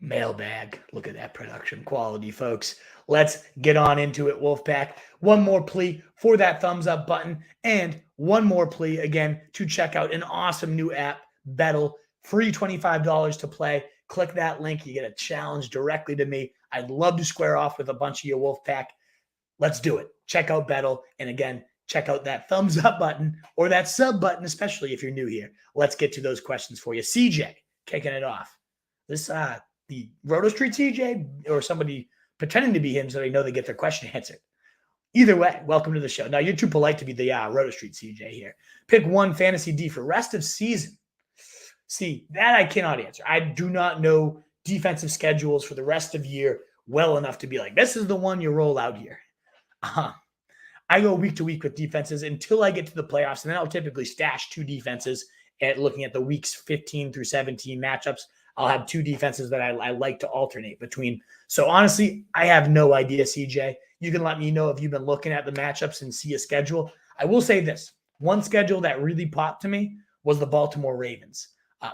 mailbag. Look at that production quality, folks. Let's get on into it, Wolfpack. One more plea for that thumbs up button and one more plea again to check out an awesome new app, Bettle. Free $25 to play. Click that link. You get a challenge directly to me. I'd love to square off with a bunch of you, Wolfpack. Let's do it. Check out Bettle. And again, check out that thumbs up button or that sub button, especially if you're new here. Let's get to those questions for you. CJ, kicking it off. This the Roto Street CJ or somebody pretending to be him so they know they get their question answered. Either way, welcome to the show. Now, you're too polite to be the Roto Street CJ here. Pick one fantasy D for rest of season. See, that I cannot answer. I do not know defensive schedules for the rest of year well enough to be like, this is the one you roll out here. I go week to week with defenses until I get to the playoffs, and then I'll typically stash 2 defenses at looking at the weeks 15 through 17 matchups. I'll have 2 defenses that I like to alternate between. So honestly, I have no idea, CJ. You can let me know if you've been looking at the matchups and see a schedule. I will say this. One schedule that really popped to me was the Baltimore Ravens.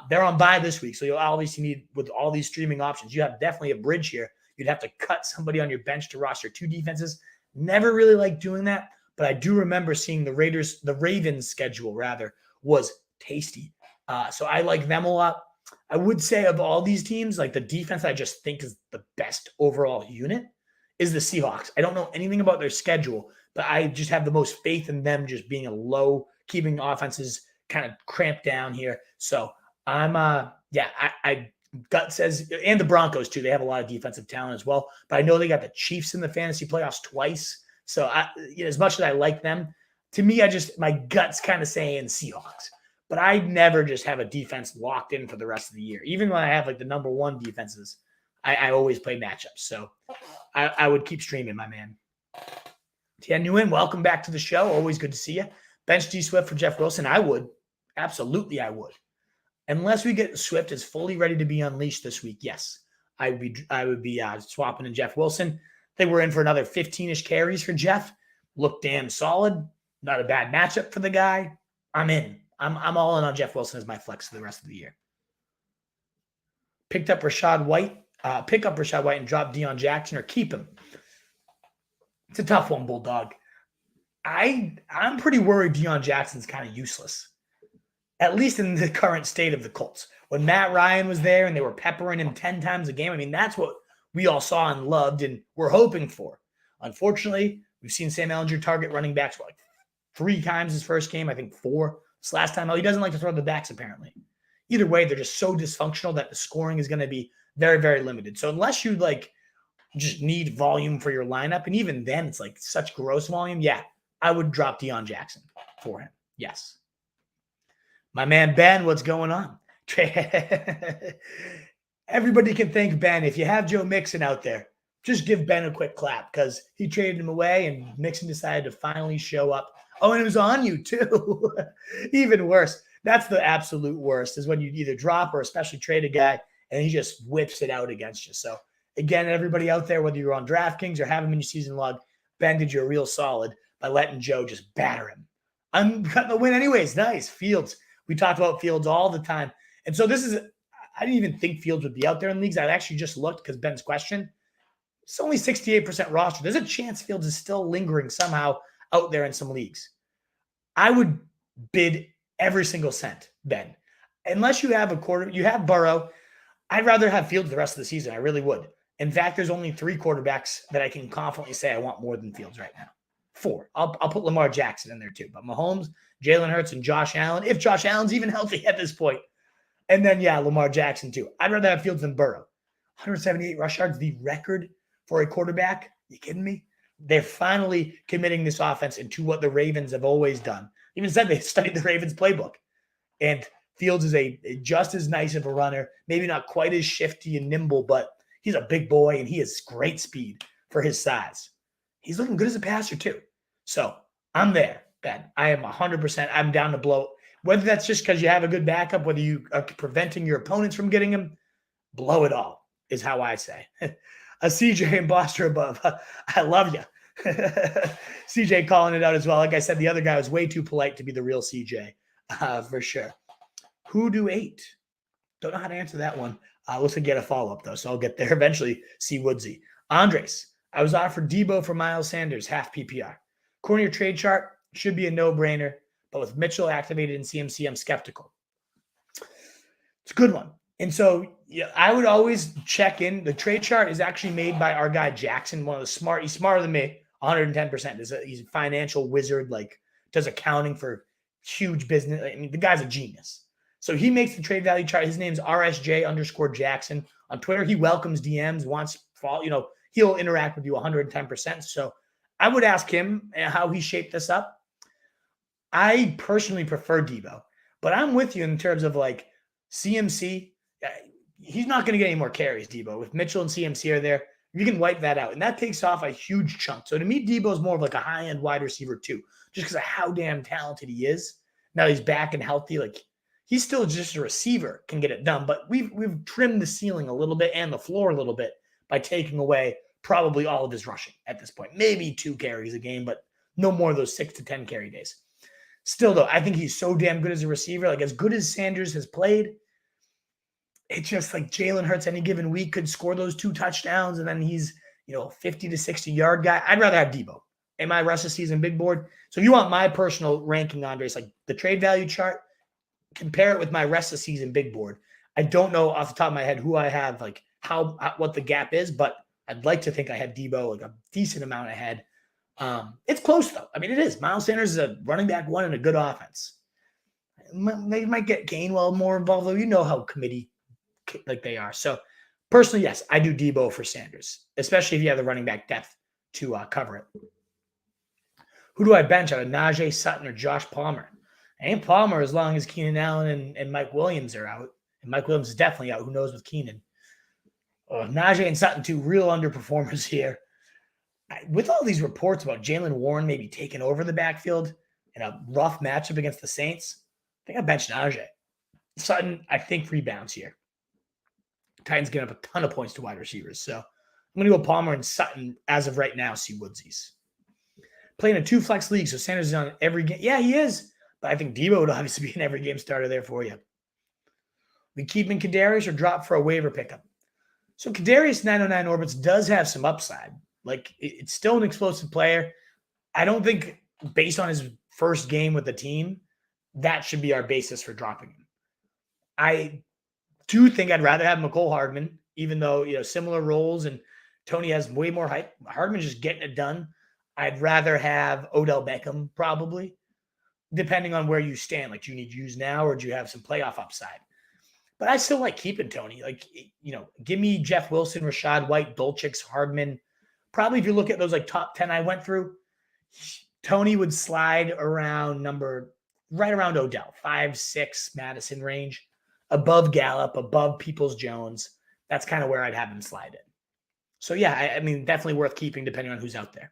They're on bye this week, so you'll obviously need, with all these streaming options, you have definitely a bridge here. You'd have to cut somebody on your bench to roster 2 defenses. Never really liked doing that, but I do remember seeing the Ravens schedule, rather, was tasty. So I like them a lot. I would say of all these teams, like the defense I just think is the best overall unit is the Seahawks. I don't know anything about their schedule, but I just have the most faith in them just being a low, keeping offenses kind of cramped down here. So I'm, I gut says, and the Broncos too. They have a lot of defensive talent as well, but I know they got the Chiefs in the fantasy playoffs twice. So as much as I like them, to me, my gut's kind of saying Seahawks. But I never just have a defense locked in for the rest of the year. Even when I have like the number 1 defenses, I always play matchups. So I would keep streaming, my man. Tian Nguyen, welcome back to the show. Always good to see you. Bench D Swift for Jeff Wilson. I would. Absolutely, I would. Unless we get Swift is fully ready to be unleashed this week, yes. I would be swapping in Jeff Wilson. I think we're in for another 15-ish carries for Jeff. Look damn solid. Not a bad matchup for the guy. I'm in. I'm all in on Jeff Wilson as my flex for the rest of the year. Pick up Rachaad White and drop Deion Jackson or keep him. It's a tough one, Bulldog. I'm pretty worried Deion Jackson's kind of useless, at least in the current state of the Colts. When Matt Ryan was there and they were peppering him 10 times a game, I mean, that's what we all saw and loved and were hoping for. Unfortunately, we've seen Sam Ehlinger target running backs like 3 times his first game, I think 4. This last time, he doesn't like to throw the backs, apparently. Either way, they're just so dysfunctional that the scoring is going to be very, very limited. So unless you just need volume for your lineup, and even then it's like such gross volume, yeah, I would drop Deion Jackson for him. Yes. My man Ben, what's going on? Everybody can thank Ben. If you have Joe Mixon out there, just give Ben a quick clap because he traded him away and Mixon decided to finally show up. Oh, and it was on you too. Even worse. That's the absolute worst is when you either drop or especially trade a guy and he just whips it out against you. So again, everybody out there, whether you're on DraftKings or have him in your season log, Ben did you a real solid by letting Joe just batter him. I'm cutting the win anyways. Nice. Fields. We talked about Fields all the time. And so this is, I didn't even think Fields would be out there in leagues. I actually just looked because Ben's question. It's only 68% roster. There's a chance Fields is still lingering somehow out there in some leagues. I would bid every single cent, Ben. Unless you have you have Burrow. I'd rather have Fields the rest of the season. I really would. In fact, there's only 3 quarterbacks that I can confidently say I want more than Fields right now. 4. I'll put Lamar Jackson in there too. But Mahomes, Jalen Hurts, and Josh Allen, if Josh Allen's even healthy at this point. And then, yeah, Lamar Jackson too. I'd rather have Fields than Burrow. 178 rush yards, the record for a quarterback. You kidding me? They're finally committing this offense into what the Ravens have always done. Even said they studied the Ravens playbook. And Fields is just as nice of a runner, maybe not quite as shifty and nimble, but he's a big boy and he has great speed for his size. He's looking good as a passer too. So I'm there, Ben. I am 100%. I'm down to blow. Whether that's just because you have a good backup, whether you are preventing your opponents from getting him, blow it all is how I say. A CJ and Boston above. I love you. CJ calling it out as well. Like I said, the other guy was way too polite to be the real CJ for sure. Who do 8? Don't know how to answer that one. Let's get a follow-up, though, so I'll get there eventually. See Woodsy. Andres, I was offered Debo for Miles Sanders, half PPR. According to your trade chart, should be a no-brainer, but with Mitchell activated in CMC, I'm skeptical. It's a good one. And so yeah, I would always check in. The trade chart is actually made by our guy Jackson, one of the he's smarter than me, 110%. He's a financial wizard, like does accounting for huge business. I mean, the guy's a genius. So he makes the trade value chart. His name's RSJ_Jackson on Twitter. He welcomes DMs, wants follow, he'll interact with you 110%. So I would ask him how he shaped this up. I personally prefer Debo, but I'm with you in terms of like CMC. He's not going to get any more carries, Debo. If Mitchell and CMC are there, you can wipe that out. And that takes off a huge chunk. So to me, Debo is more of like a high-end wide receiver too, just because of how damn talented he is. Now he's back and healthy. Like he's still just a receiver, can get it done. But we've trimmed the ceiling a little bit and the floor a little bit by taking away probably all of his rushing at this point. Maybe 2 carries a game, but no more of those 6 to 10 carry days. Still, though, I think he's so damn good as a receiver. Like as good as Sanders has played, it's just like Jalen Hurts any given week could score those 2 touchdowns, and then he's 50 to 60 yard guy. I'd rather have Debo in my rest of season big board. So if you want my personal ranking, Andres, like the trade value chart, compare it with my rest of season big board. I don't know off the top of my head who I have, like what the gap is, but I'd like to think I have Debo like a decent amount ahead. It's close though. I mean, it is. Miles Sanders is a running back 1 in a good offense. They might get Gainwell more involved, though. You know how committee like they are. So personally, yes, I do Debo for Sanders, especially if you have the running back depth to cover it. Who do I bench out of Najee, Sutton, or Josh Palmer? I ain't Palmer as long as Keenan Allen and Mike Williams are out. And Mike Williams is definitely out. Who knows with Keenan? Najee and Sutton, 2 real underperformers here. With all these reports about Jaylen Warren maybe taking over the backfield in a rough matchup against the Saints, I think I benched Najee. Sutton, I think, rebounds here. Titans getting up a ton of points to wide receivers. So I'm going to go Palmer and Sutton as of right now, see Woodsies. Playing a 2 flex league, so Sanders is on every game. Yeah, he is. But I think Debo would obviously be an every game starter there for you. We keep in Kadarius or drop for a waiver pickup. So Kadarius 909 Orbits does have some upside. Like, it's still an explosive player. I don't think, based on his first game with the team, that should be our basis for dropping him. I do think I'd rather have Mecole Hardman, even though, similar roles and Tony has way more hype. Hardman's just getting it done. I'd rather have Odell Beckham, probably, depending on where you stand. Like, do you need to use now or do you have some playoff upside? But I still like keeping Tony. Like, give me Jeff Wilson, Rachaad White, Dulcich, Hardman. Probably if you look at those like top 10 I went through, Tony would slide around right around Odell, 5-6 Mattison range, above Gallup, above Peoples-Jones. That's kind of where I'd have him slide in. So yeah, I mean, definitely worth keeping depending on who's out there.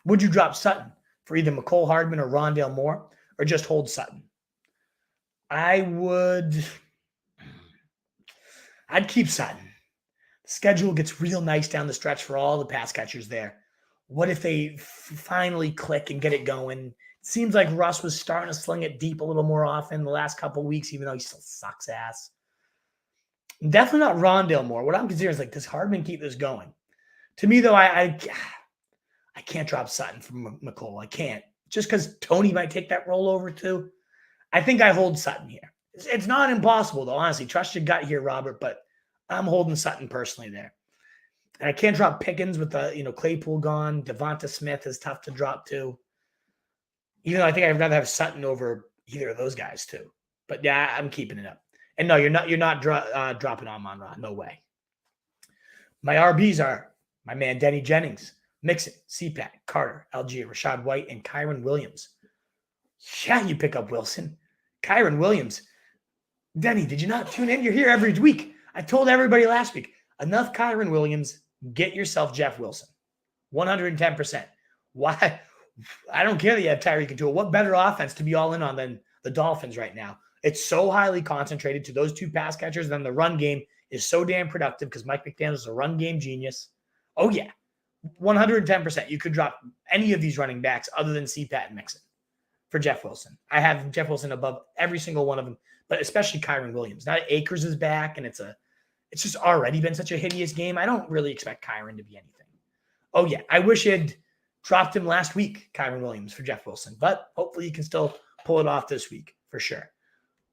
Would you drop Sutton for either Mecole Hardman or Rondale Moore, or just hold Sutton? I'd keep Sutton. The schedule gets real nice down the stretch for all the pass catchers there. What if they finally click and get it going? It seems like Russ was starting to sling it deep a little more often the last couple of weeks, even though he still sucks ass. Definitely not Rondale Moore. What I'm considering is like, does Hardman keep this going? To me, though, I can't drop Sutton from Mecole. I can't. Just because Tony might take that role over too. I think I hold Sutton here. It's not impossible, though, honestly. Trust your gut here, Robert, but I'm holding Sutton personally there. And I can't drop Pickens with the, Claypool gone. Devonta Smith is tough to drop too. Even though I think I'd rather have Sutton over either of those guys too. But yeah, I'm keeping it up. And no, you're not dropping Amon-Ra. No way. My RBs are my man Denny Jennings, Mixon, CPAT, Carter, Algier, Rachaad White, and Kyren Williams. Yeah, you pick up Wilson. Kyren Williams. Denny, did you not tune in? You're here every week. I told everybody last week, enough Kyren Williams, get yourself Jeff Wilson. 110%. Why? I don't care that you have Tyreek Hill. What better offense to be all in on than the Dolphins right now? It's so highly concentrated to those two pass catchers. Then the run game is so damn productive because Mike McDaniel is a run game genius. Oh, yeah. 110%. You could drop any of these running backs other than CPAT and Mixon for Jeff Wilson. I have Jeff Wilson above every single one of them, but especially Kyren Williams. Now Akers is back, and it's just already been such a hideous game. I don't really expect Kyren to be anything. Oh, yeah. I wish I'd dropped him last week, Kyren Williams, for Jeff Wilson, but hopefully he can still pull it off this week for sure.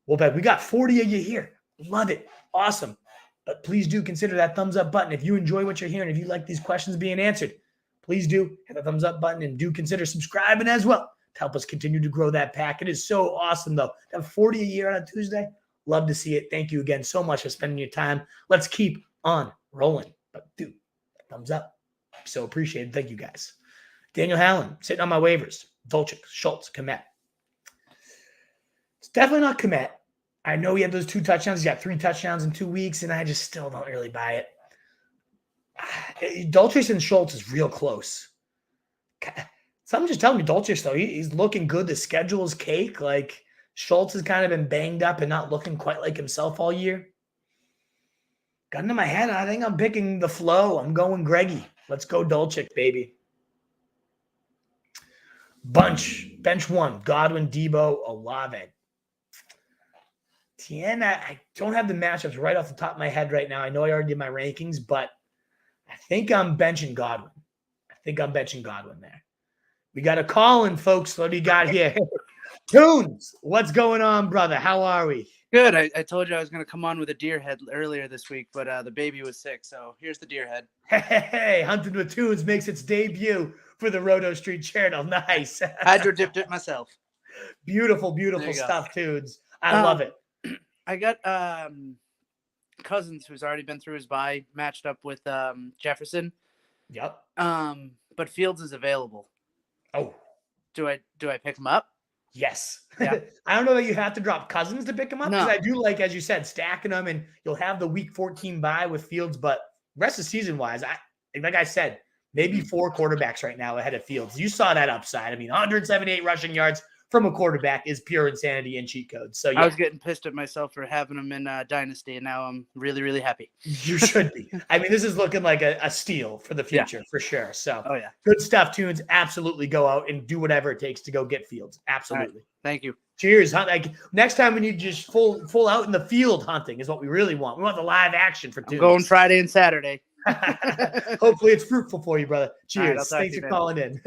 Well, bet we got 40 of you here. Love it. Awesome. But please do consider that thumbs up button. If you enjoy what you're hearing, if you like these questions being answered, please do hit the thumbs up button and do consider subscribing as well to help us continue to grow that pack. It is so awesome, though. To have 40 a year on a Tuesday, love to see it. Thank you again so much for spending your time. Let's keep on rolling. But dude, thumbs up. So appreciated. Thank you guys. Daniel Hallen, sitting on my waivers. Dulcich, Schultz, Komet. It's definitely not Komet. I know he had those 2 touchdowns. He's got 3 touchdowns in 2 weeks, and I just still don't really buy it. Dulcich and Schultz is real close. Something just telling me Dulcich, though, he's looking good. The schedule is cake. Like, Schultz has kind of been banged up and not looking quite like himself all year. Got into my head. I think I'm picking the flow. I'm going Greggy. Let's go Dulcich, baby. Bench 1, Godwin, Debo, Olave. Tien, I don't have the matchups right off the top of my head right now. I know I already did my rankings, but I think I'm benching Godwin. There. We got a call in, folks. What do you got here? Tunes, what's going on, brother? How are we?
Good. I told you I was going to come on with a deer head earlier this week, but the baby was sick, so here's the deer head.
Hey, Hunted with Tunes makes its debut for the Roto Street channel. Nice.
Hydro dipped it myself.
Beautiful stuff, Tunes. I love it.
I got Cousins, who's already been through his bye, matched up with Jefferson.
Yep.
But Fields is available.
Oh.
Do I pick him up?
Yes.
Yeah.
I don't know that you have to drop Cousins to pick him up, because
No.
I do like, as you said, stacking them, and you'll have the week 14 bye with Fields. But rest of season wise, like I said, maybe 4 quarterbacks right now ahead of Fields. You saw that upside. I mean, 178 rushing yards from a quarterback is pure insanity and cheat codes. So yeah.
I was getting pissed at myself for having him in Dynasty, and now I'm really, really happy.
You should be. I mean, this is looking like a steal for the future, for sure. So
oh yeah,
good stuff, Tunes. Absolutely go out and do whatever it takes to go get Fields. Absolutely.
Right. Thank you.
Cheers. Like, next time we need just full out in the field hunting is what we really want. We want the live action for Tunes.
I'm going Friday and Saturday.
Hopefully it's fruitful for you, brother. Cheers.
Right,
Thanks for calling in.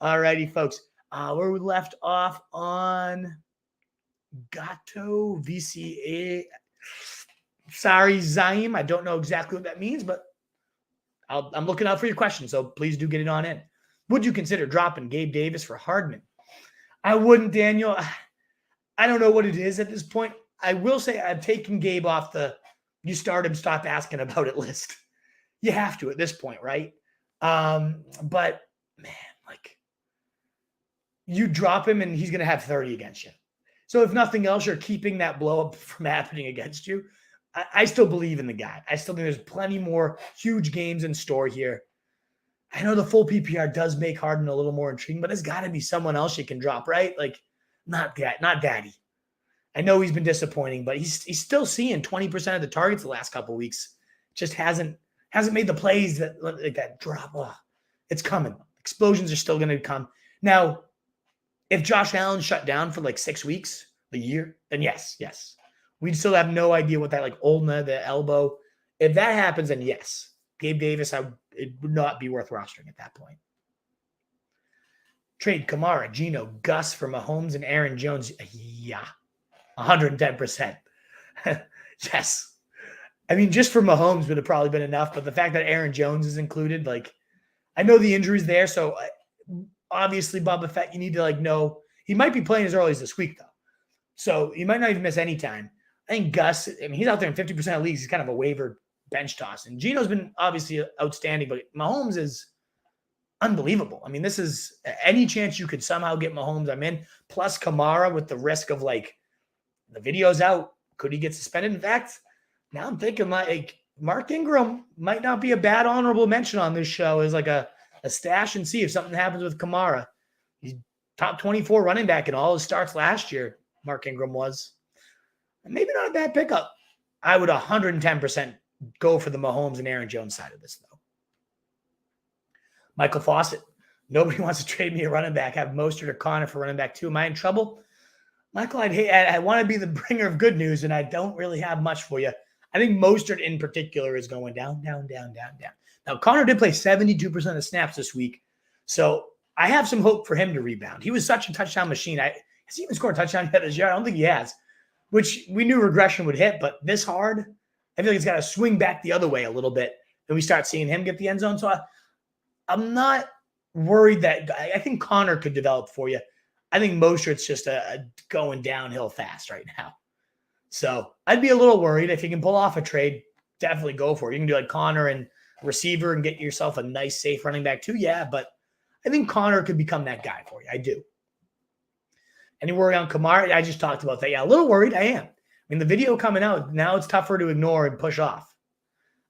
All righty, folks. Where we left off on Gato VCA. Sorry, Zaim. I don't know exactly what that means, but I'm looking out for your question, so please do get it on in. Would you consider dropping Gabe Davis for Hardman? I wouldn't, Daniel. I don't know what it is at this point. I will say I've taken Gabe off the you start him, stop asking about it list. You have to at this point, right? But, man, like, you drop him and he's going to have 30 against you. So if nothing else, you're keeping that blow up from happening against you. I still believe in the guy. I still think there's plenty more huge games in store here. I know the full PPR does make Harden a little more intriguing, but there's got to be someone else you can drop, right? Like, not Daddy. I know he's been disappointing, but he's still seeing 20% of the targets the last couple of weeks. Just hasn't made the plays that drop. Oh, it's coming. Explosions are still going to come. Now, if Josh Allen shut down for like 6 weeks, the year, then yes. We still have no idea what that, like, ulna, the elbow. If that happens, then yes. Gabe Davis, it would not be worth rostering at that point. Trade Kamara, Geno, Gus for Mahomes and Aaron Jones. Yeah, 110%. Yes. I mean, just for Mahomes would have probably been enough, but the fact that Aaron Jones is included, like, I know the injury's there, so obviously, Boba Fett, you need to, like, know he might be playing as early as this week, though. So he might not even miss any time. I think Gus, I mean, he's out there in 50% of leagues. He's kind of a waiver bench toss. And Geno's been obviously outstanding, but Mahomes is unbelievable. I mean, this is any chance you could somehow get Mahomes, I'm in. Plus Kamara with the risk of, like, the video's out. Could he get suspended? In fact, now I'm thinking, like, Mark Ingram might not be a bad honorable mention on this show as, like, a stash and see if something happens with Kamara. He's top 24 running back in all his starts last year, Mark Ingram was. Maybe not a bad pickup. I would 110% go for the Mahomes and Aaron Jones side of this, though. Michael Fawcett. Nobody wants to trade me a running back. Have Mostert or Connor for running back too. Am I in trouble? Michael, I want to be the bringer of good news, and I don't really have much for you. I think Mostert in particular is going down, down, down, down, down. Now, Connor did play 72% of the snaps this week, so I have some hope for him to rebound. He was such a touchdown machine. Has he even scored a touchdown yet this year? I don't think he has, which we knew regression would hit, but this hard, I feel like he's got to swing back the other way a little bit, and we start seeing him get the end zone. So I'm not worried that – I think Connor could develop for you. I think Mostert's just a going downhill fast right now. So I'd be a little worried. If you can pull off a trade, definitely go for it. You can do like Connor and receiver and get yourself a nice, safe running back too. Yeah, but I think Connor could become that guy for you. I do. Any worry on Kamara? I just talked about that. Yeah, a little worried. I am. I mean, the video coming out, now it's tougher to ignore and push off.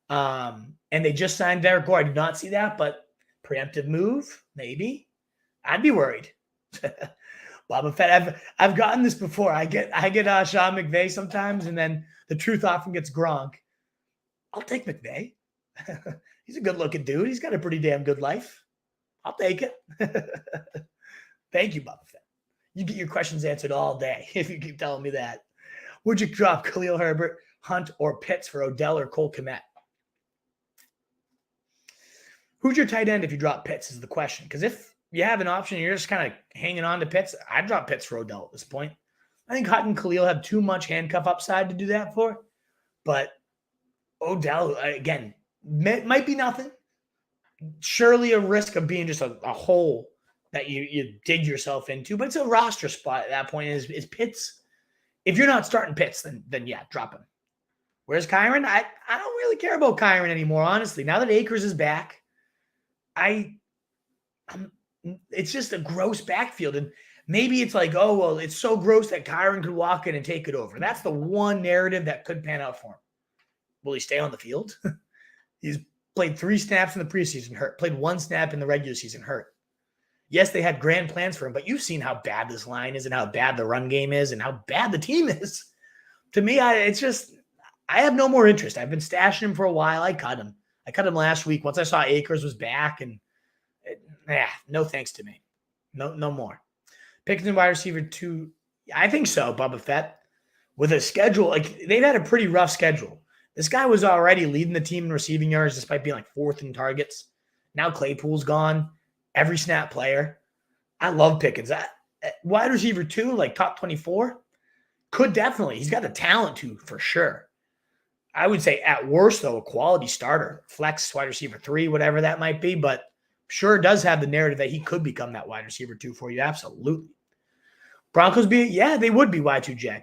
And they just signed Derek Gore. I did not see that, but preemptive move, maybe. I'd be worried. Boba Fett, I've gotten this before. I get Sean McVay sometimes, and then the truth often gets Gronk. I'll take McVay. He's a good-looking dude. He's got a pretty damn good life. I'll take it. Thank you, Boba Fett. You get your questions answered all day if you keep telling me that. Would you drop Khalil Herbert, Hunt, or Pitts for Odell or Cole Kmet? Who's your tight end if you drop Pitts is the question. Because if you have an option, you're just kind of hanging on to Pitts, I'd drop Pitts for Odell at this point. I think Hunt and Khalil have too much handcuff upside to do that for. But Odell, again, might be nothing. Surely a risk of being just a hole that you dig yourself into. But it's a roster spot at that point. Is Pitts. If you're not starting Pitts, then yeah, drop him. Where's Kyron? I don't really care about Kyron anymore, honestly. Now that Akers is back, it's just a gross backfield. And maybe it's like, oh, well, it's so gross that Kyron could walk in and take it over. That's the one narrative that could pan out for him. Will he stay on the field? He's played 3 snaps in the preseason, hurt. Played 1 snap in the regular season, hurt. Yes, they had grand plans for him, but you've seen how bad this line is and how bad the run game is and how bad the team is. To me, I have no more interest. I've been stashing him for a while. I cut him. I cut him last week once I saw Akers was back, and no thanks to me. No more. Picking the wide receiver 2, I think so, Boba Fett. With a schedule, like they've had a pretty rough schedule. This guy was already leading the team in receiving yards despite being like 4th in targets. Now Claypool's gone. Every snap player. I love Pickens. Wide receiver 2, like top 24, could definitely. He's got the talent to, for sure. I would say at worst, though, a quality starter. Flex, wide receiver 3, whatever that might be. But sure does have the narrative that he could become that wide receiver 2 for you. Absolutely. Broncos they would be Y2J.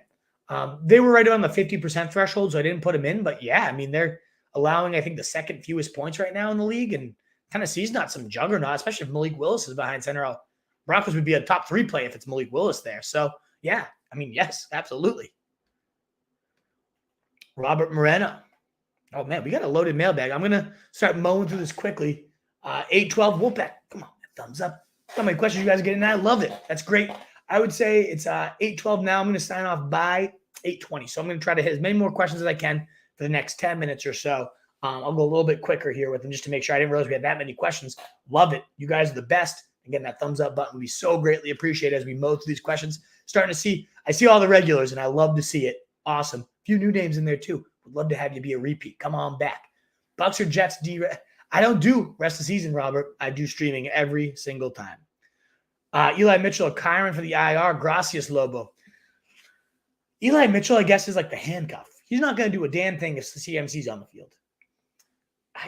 They were right around the 50% threshold, so I didn't put him in. But yeah, I mean, they're allowing, I think, the second fewest points right now in the league. And Tennessee's not some juggernaut, especially if Malik Willis is behind center. Broncos would be a top 3 play if it's Malik Willis there. So, yeah, I mean, yes, absolutely. Robert Moreno. Oh, man, we got a loaded mailbag. I'm going to start mowing through this quickly. 812 Wolfpack. Come on, thumbs up. How many questions you guys are getting? I love it. That's great. I would say it's 812 now. I'm going to sign off by 820. So I'm going to try to hit as many more questions as I can for the next 10 minutes or so. I'll go a little bit quicker here with them just to make sure. I didn't realize we had that many questions. Love it. You guys are the best. Again, that thumbs up button would be so greatly appreciated as we mow through these questions. I see all the regulars, and I love to see it. Awesome. A few new names in there too. Would love to have you be a repeat. Come on back. Bucs or Jets? I don't do rest of the season, Robert. I do streaming every single time. Eli Mitchell or Kyron for the IR. Gracias, Lobo. Eli Mitchell, I guess, is like the handcuff. He's not going to do a damn thing if the CMC's on the field.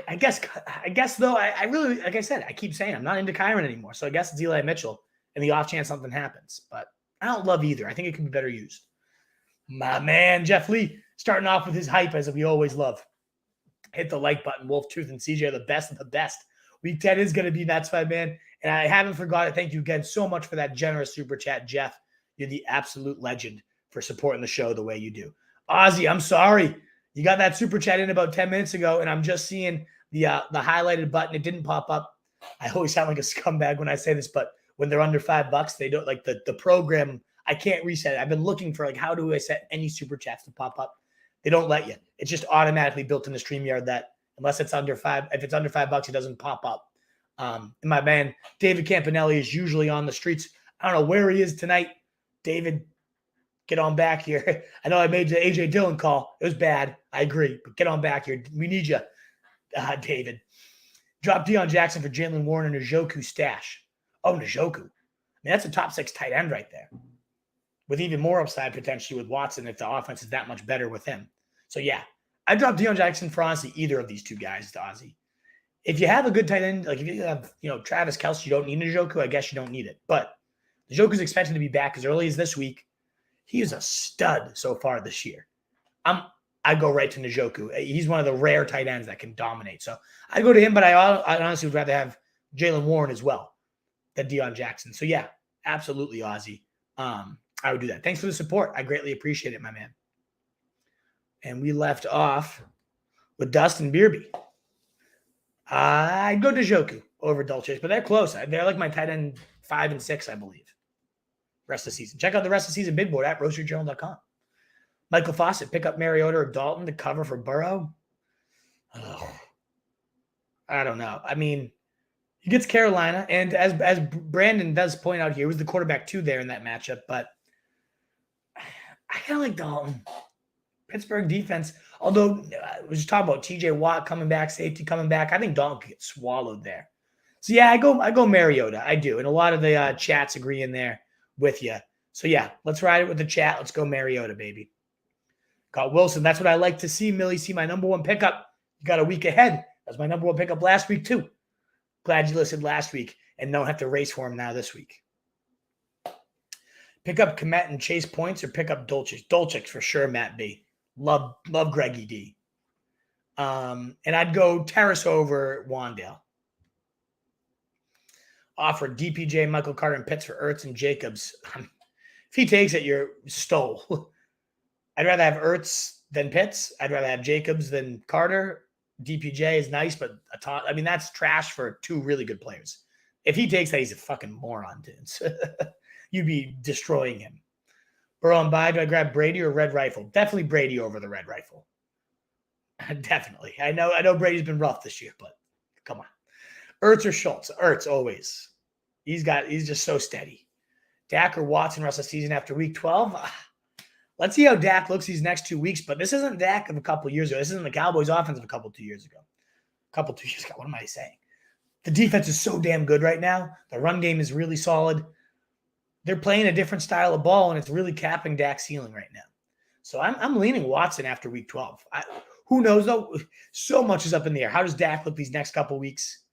I guess though, I really, like I said, I keep saying I'm not into Kyron anymore. So I guess it's Eli Mitchell in the off chance something happens. But I don't love either. I think it could be better used. My man, Jeff Lee, starting off with his hype as we always love. Hit the like button. Wolf, Truth, and CJ are the best of the best. Week 10 is going to be nuts, my man. And I haven't forgotten. Thank you again so much for that generous super chat, Jeff. You're the absolute legend for supporting the show the way you do. Ozzy, I'm sorry. You got that super chat in about 10 minutes ago, and I'm just seeing the highlighted button. It didn't pop up. I always sound like a scumbag when I say this, but when they're under $5, they don't like the program. I can't reset it. I've been looking for how do I set any super chats to pop up? They don't let you. It's just automatically built into StreamYard that unless it's under $5, if it's under $5, it doesn't pop up. And my man, David Campanelli, is usually on the streets. I don't know where he is tonight. David, get on back here. I know I made the AJ Dillon call. It was bad. I agree. But get on back here. We need you, David. Drop Deion Jackson for Jaylen Warren and Njoku stash. Oh, Njoku. I mean, that's a top 6 tight end right there. With even more upside potentially with Watson if the offense is that much better with him. So, yeah. I dropped Deion Jackson for honestly either of these two guys to Ozzy. If you have a good tight end, like if you have, Travis Kelce, you don't need Njoku. I guess you don't need it. But Njoku's expected to be back as early as this week. He is a stud so far this year. I go right to Njoku. He's one of the rare tight ends that can dominate. So I go to him, but I honestly would rather have Jaylen Warren as well than Deion Jackson. So yeah, absolutely, Ozzy. I would do that. Thanks for the support. I greatly appreciate it, my man. And we left off with Dustin Beerby. I'd go to Njoku over Dulcich, but they're close. They're like my tight end 5 and 6, I believe. Rest of the season. Check out the rest of the season big board at roastrejournal.com. Michael Fawcett, pick up Mariota or Dalton to cover for Burrow. Oh, I don't know. I mean, he gets Carolina, and as Brandon does point out here, he was the quarterback 2 there in that matchup, but I kind of like Dalton. Pittsburgh defense, although we was just talking about TJ Watt coming back, safety coming back. I think Dalton could get swallowed there. So yeah, I go Mariota. I do. And a lot of the chats agree in there with you. So yeah, let's ride it with the chat. Let's go Mariota, baby. Got Wilson. That's what I like to see, Millie. See my number 1 pickup. You got a week ahead. That was my number 1 pickup last week too. Glad you listened last week and don't have to race for him now this week. Pick up Kmet and Chase points or pick up Dulcich. Dulcich for sure, Matt B. Love Greggy D. And I'd go Terrace over Wandale. Offer DPJ, Michael Carter, and Pitts for Ertz and Jacobs. If he takes it, you're stole. I'd rather have Ertz than Pitts. I'd rather have Jacobs than Carter. DPJ is nice, but that's trash for 2 really good players. If he takes that, he's a fucking moron, dudes. You'd be destroying him. Burrow and bye. Do I grab Brady or Red Rifle? Definitely Brady over the Red Rifle. Definitely. I know Brady's been rough this year, but come on. Ertz or Schultz? Ertz always. He's just so steady. Dak or Watson rest of the season after week 12? Let's see how Dak looks these next 2 weeks, but this isn't Dak of a couple of years ago. This isn't the Cowboys offense of 2 years ago. 2 years ago. What am I saying? The defense is so damn good right now. The run game is really solid. They're playing a different style of ball, and it's really capping Dak's ceiling right now. So I'm leaning Watson after week 12. Who knows, though? So much is up in the air. How does Dak look these next couple weeks?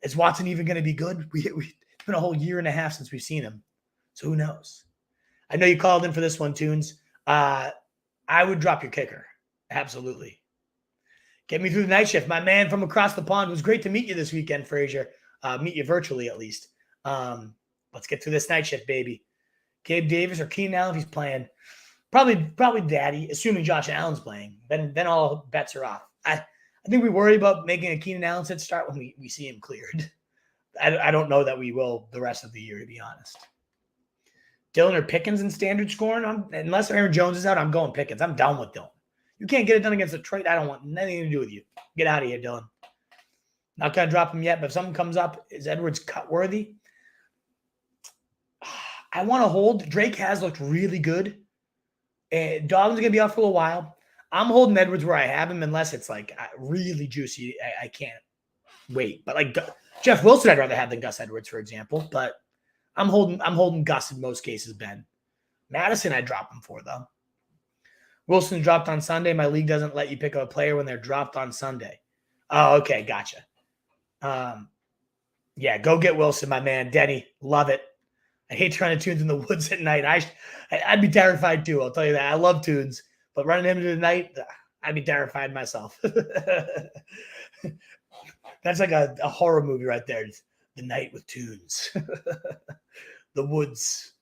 Is Watson even going to be good? It's been a whole year and a half since we've seen him. So who knows? I know you called in for this one, Tunes. I would drop your kicker. Absolutely. Get me through the night shift. My man from across the pond. It was great to meet you this weekend, Frazier. Meet you virtually, at least. Let's get through this night shift, baby. Gabe Davis or Keenan Allen if he's playing. Probably Daddy, assuming Josh Allen's playing. Then all bets are off. I think we worry about making a Keenan Allen set start when we see him cleared. I don't know that we will the rest of the year, to be honest. Dillon or Pickens in standard scoring? Unless Aaron Jones is out, I'm going Pickens. I'm down with Dillon. You can't get it done against Detroit. I don't want nothing to do with you. Get out of here, Dillon. Not going to drop him yet, but if something comes up, is Edwards cut worthy? I want to hold. Drake has looked really good. And Dobbins is going to be out for a little while. I'm holding Edwards where I have him unless it's like really juicy. I can't wait. But like Jeff Wilson, I'd rather have than Gus Edwards, for example. But I'm holding Gus in most cases, Ben. Mattison, I drop him for, though. Wilson dropped on Sunday. My league doesn't let you pick up a player when they're dropped on Sunday. Oh, okay. Gotcha. Yeah, go get Wilson, my man. Denny, love it. I hate trying to tunes in the woods at night. I'd be terrified too. I'll tell you that. I love tunes, but running him into the night, I'd be terrified myself. That's like a horror movie right there. The Night with Tunes. The Woods.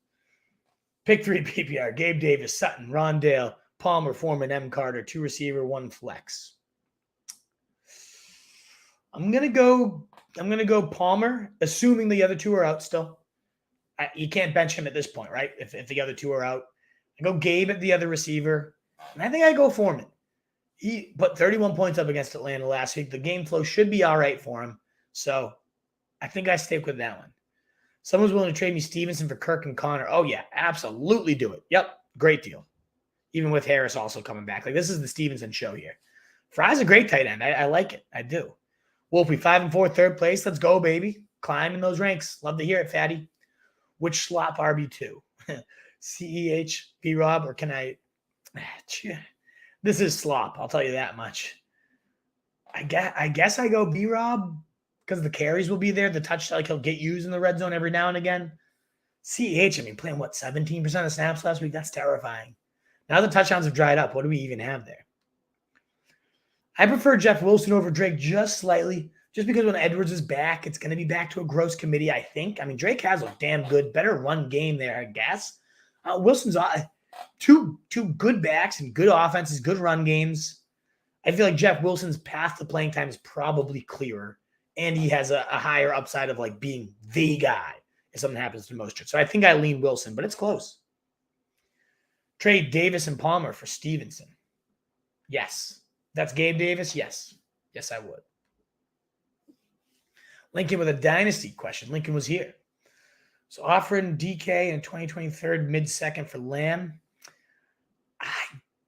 Pick 3 PPR. Gabe Davis, Sutton, Rondale, Palmer, Foreman, M. Carter, 2 receiver, 1 flex. I'm gonna go Palmer, assuming the other 2 are out still. You can't bench him at this point, right? If the other 2 are out. I go Gabe at the other receiver. And I think I go Foreman. He put 31 points up against Atlanta last week. The game flow should be all right for him. So I think I stick with that one. Someone's willing to trade me Stevenson for Kirk and Connor. Oh, yeah, absolutely do it. Yep, great deal. Even with Harris also coming back. Like, this is the Stevenson show here. Fry's a great tight end. I like it. I do. Wolfie, 5-4, third place. Let's go, baby. Climbing those ranks. Love to hear it, Fatty. Which slop RB2? CEH, B-Rob, or can I? This is slop. I'll tell you that much. I guess I go B-Rob because the carries will be there. The touchdown, like he'll get used in the red zone every now and again. CEH, I mean, playing what, 17% of snaps last week? That's terrifying. Now the touchdowns have dried up. What do we even have there? I prefer Jeff Wilson over Drake just slightly. Just because when Edwards is back, it's going to be back to a gross committee, I think. I mean, Drake has a damn good, better run game there, I guess. Wilson's two good backs and good offenses, good run games. I feel like Jeff Wilson's path to playing time is probably clearer, and he has a higher upside of like being the guy if something happens to Mostert. So I think I lean Wilson, but it's close. Trade Davis and Palmer for Stevenson. Yes. That's Gabe Davis? Yes. Yes, I would. Lincoln with a dynasty question. Lincoln was here. So offering DK in 2023 mid-second for Lamb.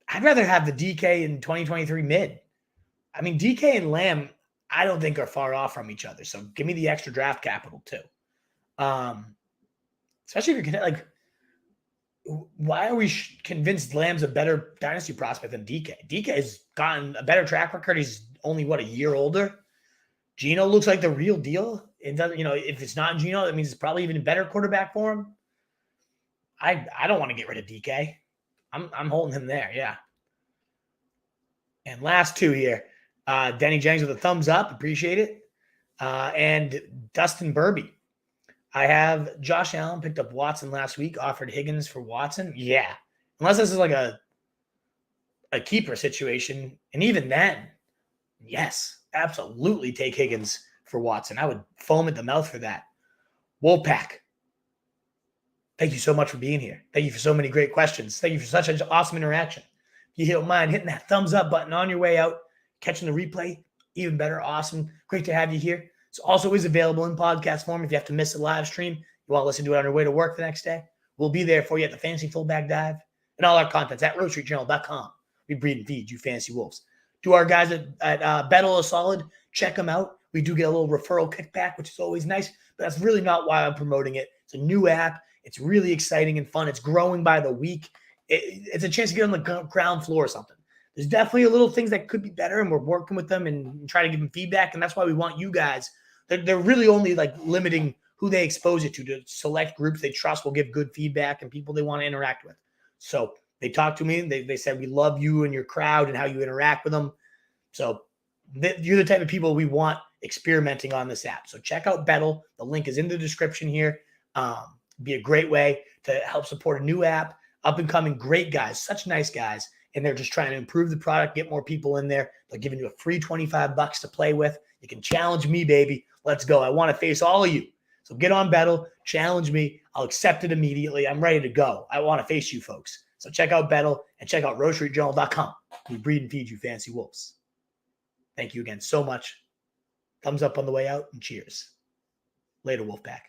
I'd rather have the DK in 2023 mid. I mean, DK and Lamb, I don't think are far off from each other. So give me the extra draft capital too. Especially if you're like, why are we convinced Lamb's a better dynasty prospect than DK? DK has gotten a better track record. He's only, a year older. Geno looks like the real deal. It doesn't, if it's not Geno, that means it's probably even a better quarterback for him. I don't want to get rid of DK. I'm holding him there, yeah. And last 2 here. Denny Jennings with a thumbs up. Appreciate it. And Dustin Burby. I have Josh Allen picked up Watson last week, offered Higgins for Watson. Yeah. Unless this is like a keeper situation. And even then, yes, absolutely take Higgins for Watson. I would foam at the mouth for that. Wolfpack. Thank you so much for being here. Thank you for so many great questions. Thank you for such an awesome interaction. If you don't mind hitting that thumbs up button on your way out, catching the replay, even better. Awesome. Great to have you here. It's also is available in podcast form. If you have to miss a live stream, you want to listen to it on your way to work the next day, we'll be there for you at the Fantasy Fullback Dive and all our contents at RoadStreetJournal.com. We breed and feed you fantasy wolves. To our guys at Bettle is solid. Check them out. We do get a little referral kickback, which is always nice, but that's really not why I'm promoting it. It's a new app. It's really exciting and fun. It's growing by the week. It's a chance to get on the ground floor or something. There's definitely a little things that could be better, and we're working with them and try to give them feedback, and that's why we want you guys. They're really only like limiting who they expose it to select groups they trust will give good feedback and people they want to interact with. So they talked to me. They said, we love you and your crowd and how you interact with them. So you're the type of people we want experimenting on this app. So check out Bettle. The link is in the description here. Be a great way to help support a new app, up and coming great guys, such nice guys. And they're just trying to improve the product, get more people in there. They're giving you a free $25 to play with. You can challenge me, baby. Let's go. I want to face all of you. So get on Bettle, challenge me. I'll accept it immediately. I'm ready to go. I want to face you folks. So check out Bettle and check out RoadStreetJournal.com. We breed and feed you fancy wolves. Thank you again so much. Thumbs up on the way out and cheers. Later, Wolfpack.